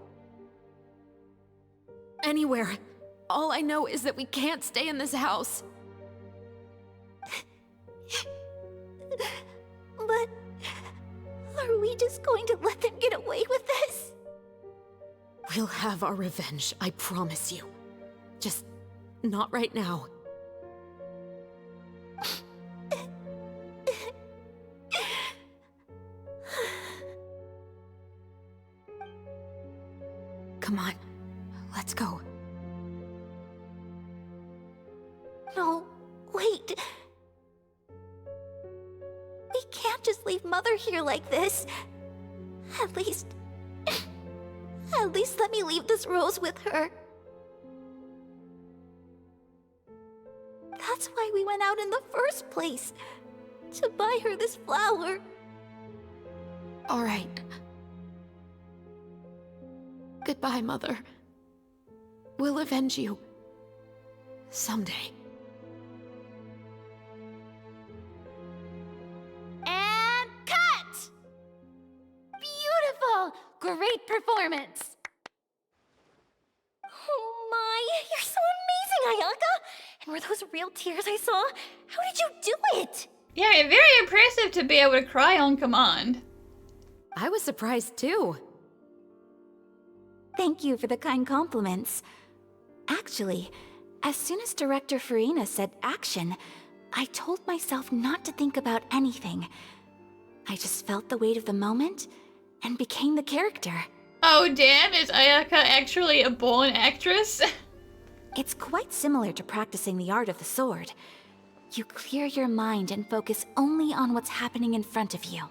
Anywhere. All I know is that we can't stay in this house. But are we just going to let them get away with this? We'll have our revenge, I promise you. Just not right now. Come on, let's go. No, wait. We can't just leave Mother here like this. At least let me leave this rose with her. That's why we went out in the first place. To buy her this flower. All right. Goodbye, Mother. We'll avenge you. Someday. And cut! Beautiful! Great performance! Oh my, you're so amazing, Ayaka! And were those real tears I saw? How did you do it? Yeah, very impressive to be able to cry on command. I was surprised too. Thank you for the kind compliments. Actually, as soon as Director Farina said action, I told myself not to think about anything. I just felt the weight of the moment and became the character. Oh damn, is Ayaka actually a born actress? It's quite similar to practicing the art of the sword. You clear your mind and focus only on what's happening in front of you.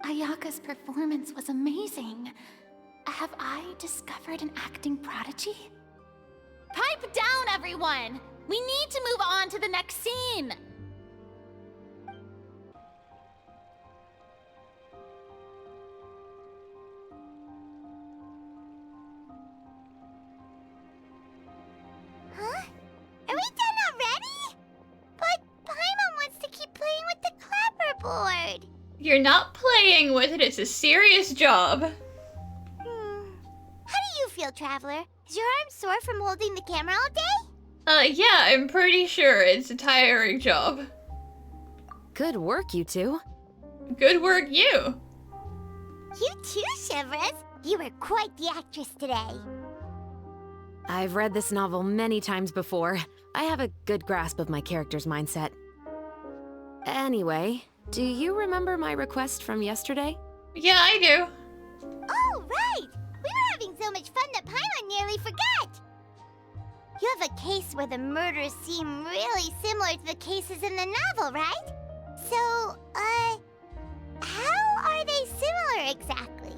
Ayaka's performance was amazing. Have I discovered an acting prodigy? Pipe down, everyone! We need to move on to the next scene! Huh? Are we done already? But Paimon wants to keep playing with the clapperboard. You're not playing with it, it's a serious job. How do you feel, Traveler? Is your arm sore from holding the camera all day? Yeah, I'm pretty sure it's a tiring job. Good work, you two. Good work, you. You too, Shivers. You were quite the actress today. I've read this novel many times before. I have a good grasp of my character's mindset. Anyway, do you remember my request from yesterday? Yeah, I do. Oh, right! We were having so much fun that Paimon nearly forgot! You have a case where the murders seem really similar to the cases in the novel, right? So, how are they similar exactly?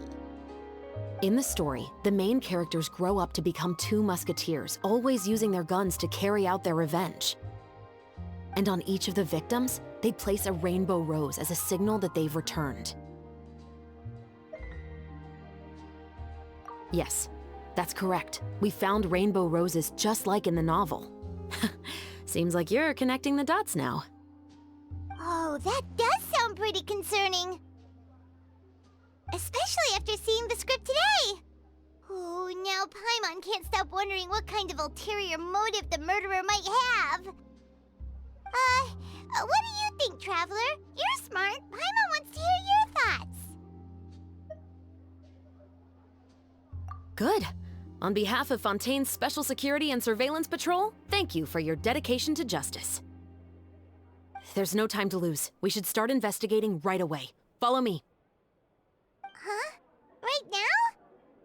In the story, the main characters grow up to become two musketeers, always using their guns to carry out their revenge. And on each of the victims, they place a rainbow rose as a signal that they've returned. Yes, that's correct. We found rainbow roses just like in the novel. Seems like you're connecting the dots now. Oh, that does sound pretty concerning. Especially after seeing the script today. Oh, now Paimon can't stop wondering what kind of ulterior motive the murderer might have. What do you think, Traveler? You're smart. Paimon wants to hear your thoughts. Good. On behalf of Fontaine's Special Security and Surveillance Patrol, thank you for your dedication to justice. There's no time to lose. We should start investigating right away. Follow me. Huh? Right now?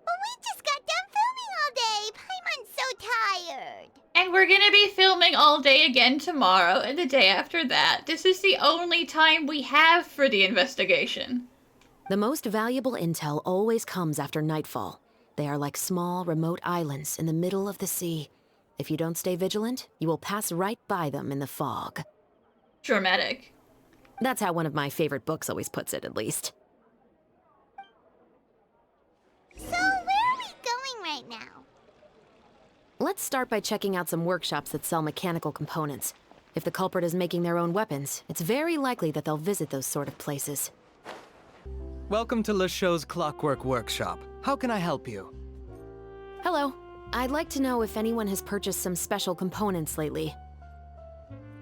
Well, we just got done filming all day. Paimon's so tired. And we're gonna be filming all day again tomorrow and the day after that. This is the only time we have for the investigation. The most valuable intel always comes after nightfall. They are like small, remote islands in the middle of the sea. If you don't stay vigilant, you will pass right by them in the fog. Dramatic. That's how one of my favorite books always puts it, at least. So, where are we going right now? Let's start by checking out some workshops that sell mechanical components. If the culprit is making their own weapons, it's very likely that they'll visit those sort of places. Welcome to Le Show's Clockwork Workshop. How can I help you? Hello. I'd like to know if anyone has purchased some special components lately.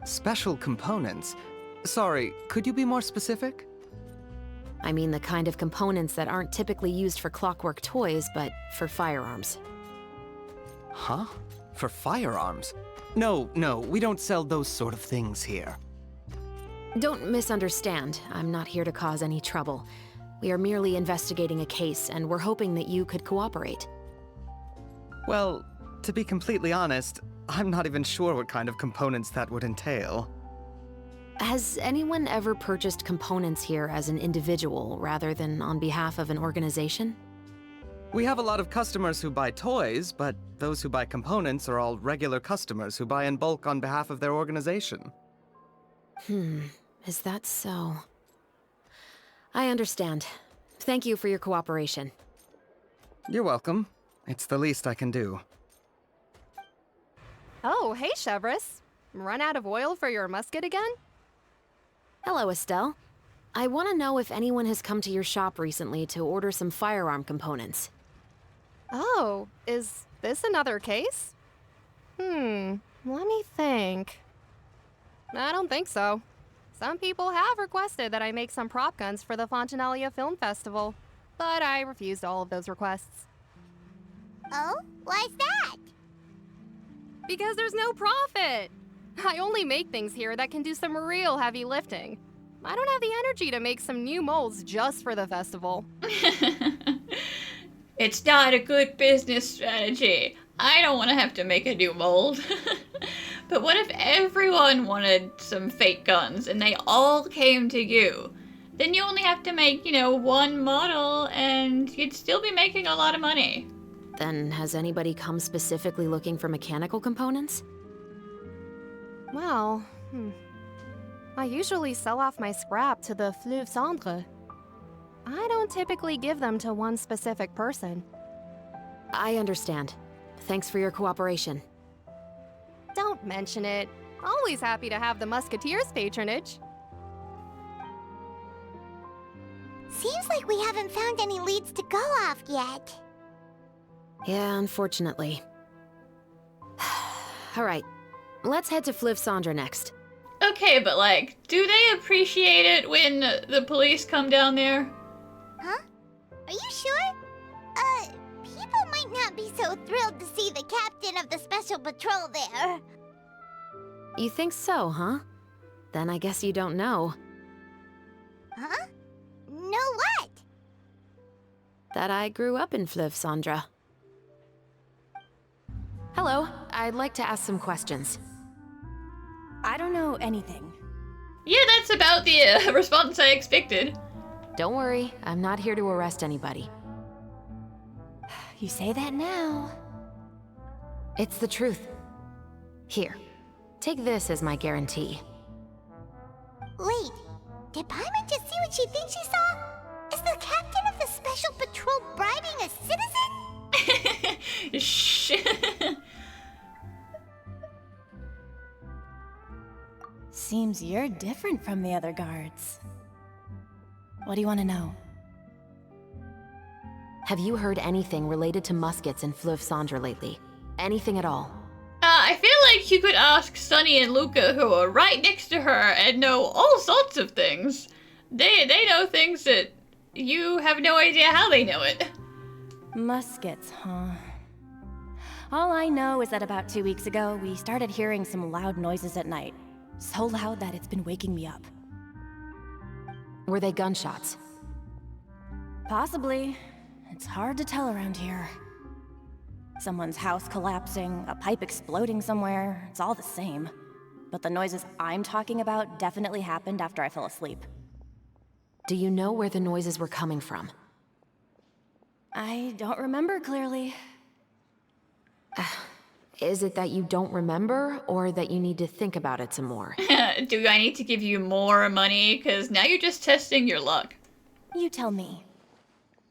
Special components? Sorry, could you be more specific? I mean the kind of components that aren't typically used for clockwork toys, but for firearms. Huh? For firearms? No, we don't sell those sort of things here. Don't misunderstand. I'm not here to cause any trouble. We are merely investigating a case, and we're hoping that you could cooperate. Well, to be completely honest, I'm not even sure what kind of components that would entail. Has anyone ever purchased components here as an individual rather than on behalf of an organization? We have a lot of customers who buy toys, but those who buy components are all regular customers who buy in bulk on behalf of their organization. Is that so? I understand. Thank you for your cooperation. You're welcome. It's the least I can do. Oh, hey, Chevris. Run out of oil for your musket again? Hello, Estelle. I want to know if anyone has come to your shop recently to order some firearm components. Oh, is this another case? Let me think. I don't think so. Some people have requested that I make some prop guns for the Fontinalia Film Festival, but I refused all of those requests. Oh? Why's that? Because there's no profit! I only make things here that can do some real heavy lifting. I don't have the energy to make some new molds just for the festival. It's not a good business strategy. I don't want to have to make a new mold. But what if everyone wanted some fake guns and they all came to you? Then you only have to make, one model and you'd still be making a lot of money. Then has anybody come specifically looking for mechanical components? Well, I usually sell off my scrap to the Fleuve Cendre. I don't typically give them to one specific person. I understand. Thanks for your cooperation. Don't mention it. Always happy to have the Musketeers' patronage. Seems like we haven't found any leads to go off yet. Yeah, unfortunately. Alright, let's head to Fleuve Cendre next. Okay, but do they appreciate it when the police come down there? Huh? Are you sure? People might not be so thrilled to see the captain of the special patrol there. You think so, huh? Then I guess you don't know. Huh? Know what? That I grew up in Fleuve Cendre. Hello, I'd like to ask some questions. I don't know anything. Yeah, that's about the response I expected. Don't worry, I'm not here to arrest anybody. You say that now. It's the truth. Here, take this as my guarantee. Wait, did Paimon just see what she thinks she saw? Is the captain of the special patrol bribing a citizen? Shh. Seems you're different from the other guards. What do you want to know? Have you heard anything related to muskets in Fleuve Cendre lately? Anything at all? I feel like you could ask Sunny and Luca, who are right next to her and know all sorts of things. They know things that you have no idea how they know it. Muskets, huh? All I know is that about 2 weeks ago, we started hearing some loud noises at night. So loud that it's been waking me up. Were they gunshots? Possibly. It's hard to tell around here. Someone's house collapsing, a pipe exploding somewhere, it's all the same. But the noises I'm talking about definitely happened after I fell asleep. Do you know where the noises were coming from? I don't remember clearly. Is it that you don't remember, or that you need to think about it some more? Do I need to give you more money? Because now you're just testing your luck. You tell me.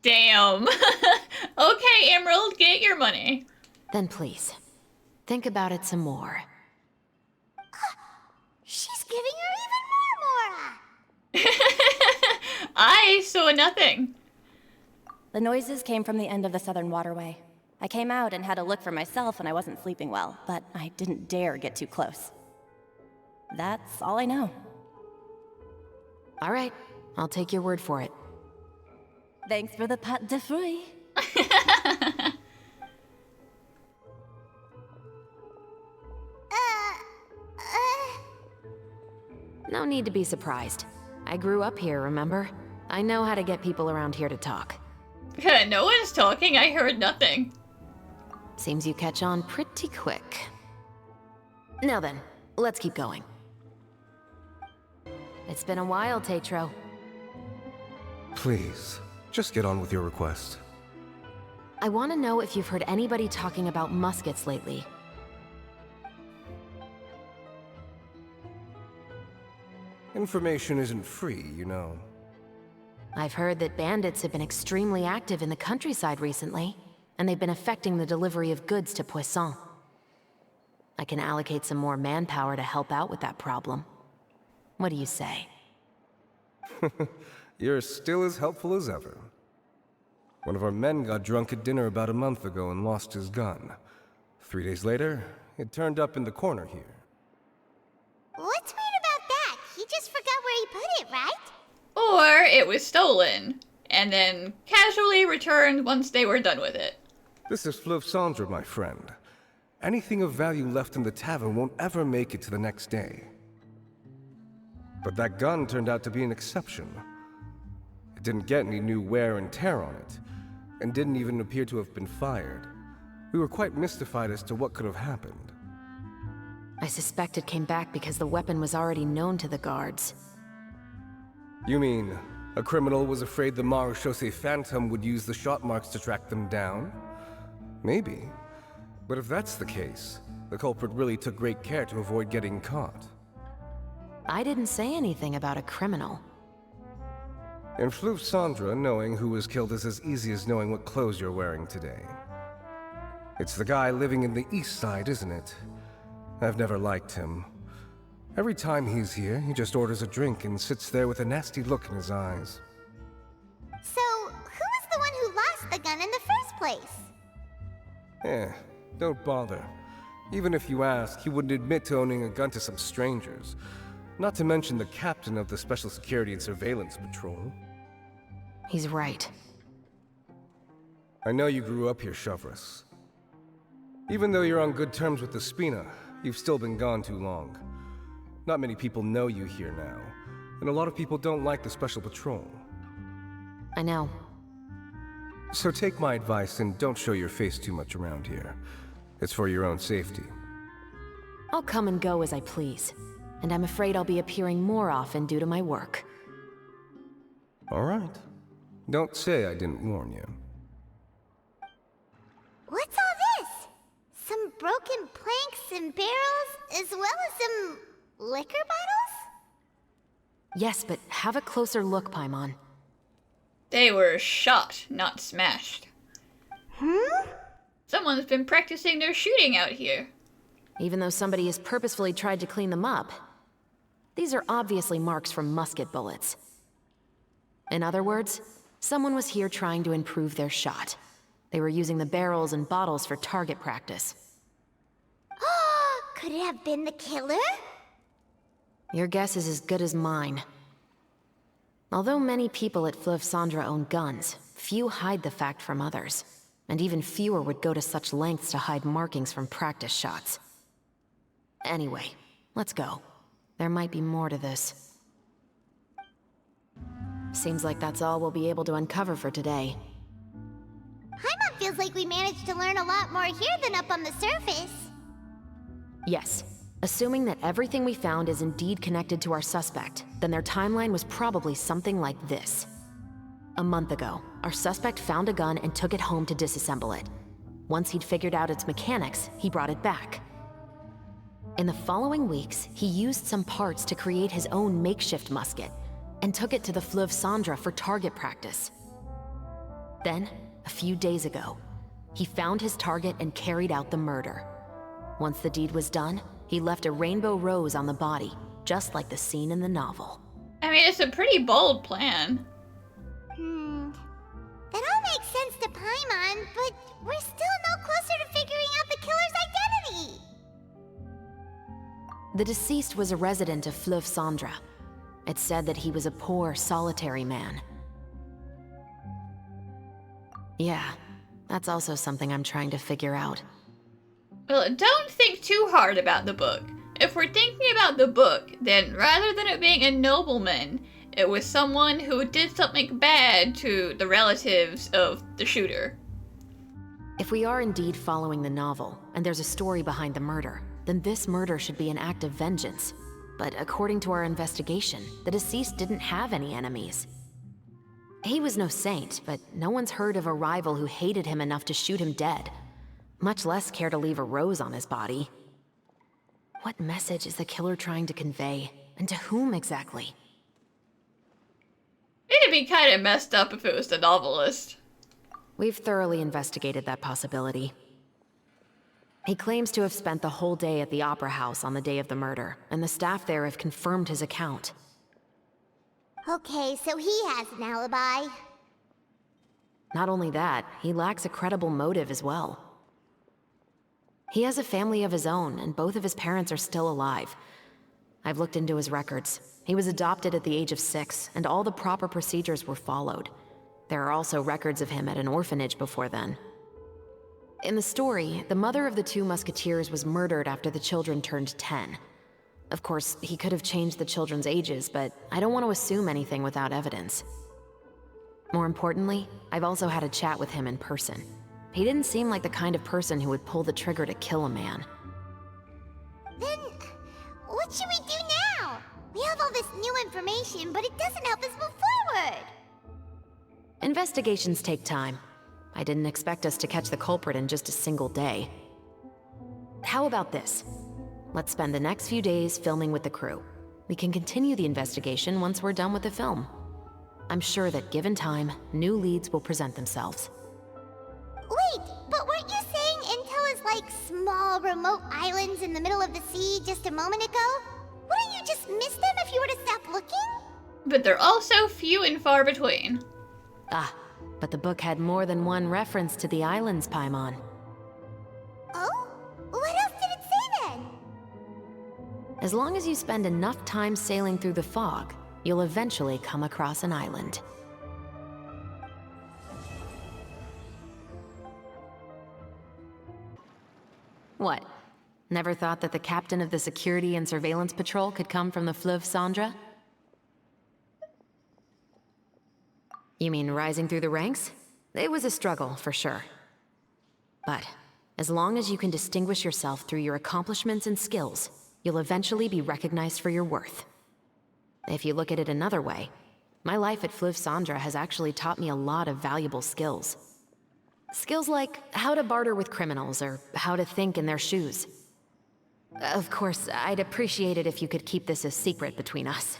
Damn. Okay, Emerald, get your money. Then please, think about it some more. She's giving her even more. I saw nothing. The noises came from the end of the Southern Waterway. I came out and had a look for myself and I wasn't sleeping well, but I didn't dare get too close. That's all I know. All right, I'll take your word for it. Thanks for the pat de fruits. No need to be surprised. I grew up here, remember? I know how to get people around here to talk. No one's talking, I heard nothing. Seems you catch on pretty quick. Now then, let's keep going. It's been a while, Tetro. Please, just get on with your request. I want to know if you've heard anybody talking about muskets lately. Information isn't free, you know. I've heard that bandits have been extremely active in the countryside recently, and they've been affecting the delivery of goods to Poisson. I can allocate some more manpower to help out with that problem. What do you say? You're still as helpful as ever. One of our men got drunk at dinner about a month ago and lost his gun. 3 days later, it turned up in the corner here. What's weird about that? He just forgot where he put it, right? Or it was stolen, and then casually returned once they were done with it. This is Fleuve Cendre, my friend. Anything of value left in the tavern won't ever make it to the next day. But that gun turned out to be an exception. It didn't get any new wear and tear on it, and didn't even appear to have been fired. We were quite mystified as to what could have happened. I suspect it came back because the weapon was already known to the guards. You mean, a criminal was afraid the Marechaussee Phantom would use the shot marks to track them down? Maybe. But if that's the case, the culprit really took great care to avoid getting caught. I didn't say anything about a criminal. In Fleuve Cendre, knowing who was killed is as easy as knowing what clothes you're wearing today. It's the guy living in the east side, isn't it? I've never liked him. Every time he's here, he just orders a drink and sits there with a nasty look in his eyes. So, who was the one who lost the gun in the first place? Don't bother. Even if you ask, he wouldn't admit to owning a gun to some strangers. Not to mention the captain of the Special Security and Surveillance Patrol. He's right. I know you grew up here, Chevres. Even though you're on good terms with the Spina, you've still been gone too long. Not many people know you here now, and a lot of people don't like the Special Patrol. I know. So take my advice and don't show your face too much around here. It's for your own safety. I'll come and go as I please, and I'm afraid I'll be appearing more often due to my work. All right. Don't say I didn't warn you. What's all this? Some broken planks and barrels, as well as some liquor bottles? Yes, but have a closer look, Paimon. They were shot, not smashed. Someone's been practicing their shooting out here. Even though somebody has purposefully tried to clean them up. These are obviously marks from musket bullets. In other words, someone was here trying to improve their shot. They were using the barrels and bottles for target practice. Could it have been the killer? Your guess is as good as mine. Although many people at Fleuve Cendres own guns, few hide the fact from others. And even fewer would go to such lengths to hide markings from practice shots. Anyway, let's go. There might be more to this. Seems like that's all we'll be able to uncover for today. Paimon feels like we managed to learn a lot more here than up on the surface. Yes. Assuming that everything we found is indeed connected to our suspect, then their timeline was probably something like this. A month ago, our suspect found a gun and took it home to disassemble it. Once he'd figured out its mechanics, he brought it back. In the following weeks, he used some parts to create his own makeshift musket, and took it to the Fleuve Cendres for target practice. Then, a few days ago, he found his target and carried out the murder. Once the deed was done, he left a rainbow rose on the body, just like the scene in the novel. I mean, it's a pretty bold plan. That all makes sense to Paimon, but we're still no closer to figuring out the killer's identity. The deceased was a resident of Fleuve Cendres. It said that he was a poor, solitary man. Yeah, that's also something I'm trying to figure out. Well, don't think too hard about the book. If we're thinking about the book, then rather than it being a nobleman, it was someone who did something bad to the relatives of the shooter. If we are indeed following the novel, and there's a story behind the murder, then this murder should be an act of vengeance. But according to our investigation, the deceased didn't have any enemies. He was no saint, but no one's heard of a rival who hated him enough to shoot him dead, much less care to leave a rose on his body. What message is the killer trying to convey, and to whom exactly? It'd be kind of messed up if it was the novelist. We've thoroughly investigated that possibility. He claims to have spent the whole day at the Opera House on the day of the murder, and the staff there have confirmed his account. Okay, so he has an alibi. Not only that, he lacks a credible motive as well. He has a family of his own, and both of his parents are still alive. I've looked into his records. He was adopted at the age of 6, and all the proper procedures were followed. There are also records of him at an orphanage before then. In the story, the mother of the 2 musketeers was murdered after the children turned 10. Of course, he could have changed the children's ages, but I don't want to assume anything without evidence. More importantly, I've also had a chat with him in person. He didn't seem like the kind of person who would pull the trigger to kill a man. Then, what should we do now? We have all this new information, but it doesn't help us move forward. Investigations take time. I didn't expect us to catch the culprit in just a single day. How about this? Let's spend the next few days filming with the crew. We can continue the investigation once we're done with the film. I'm sure that given time, new leads will present themselves. Wait, but weren't you saying Intel is like small, remote islands in the middle of the sea just a moment ago? Wouldn't you just miss them if you were to stop looking? But they're also few and far between. Ah, but the book had more than one reference to the islands, Paimon. Oh? What else did it say then? As long as you spend enough time sailing through the fog, you'll eventually come across an island. What? Never thought that the captain of the Security and Surveillance Patrol could come from the Fleuve Cendres? You mean rising through the ranks? It was a struggle, for sure. But as long as you can distinguish yourself through your accomplishments and skills, you'll eventually be recognized for your worth. If you look at it another way, my life at Fleuve Cendres has actually taught me a lot of valuable skills. Skills like how to barter with criminals or how to think in their shoes. Of course, I'd appreciate it if you could keep this a secret between us.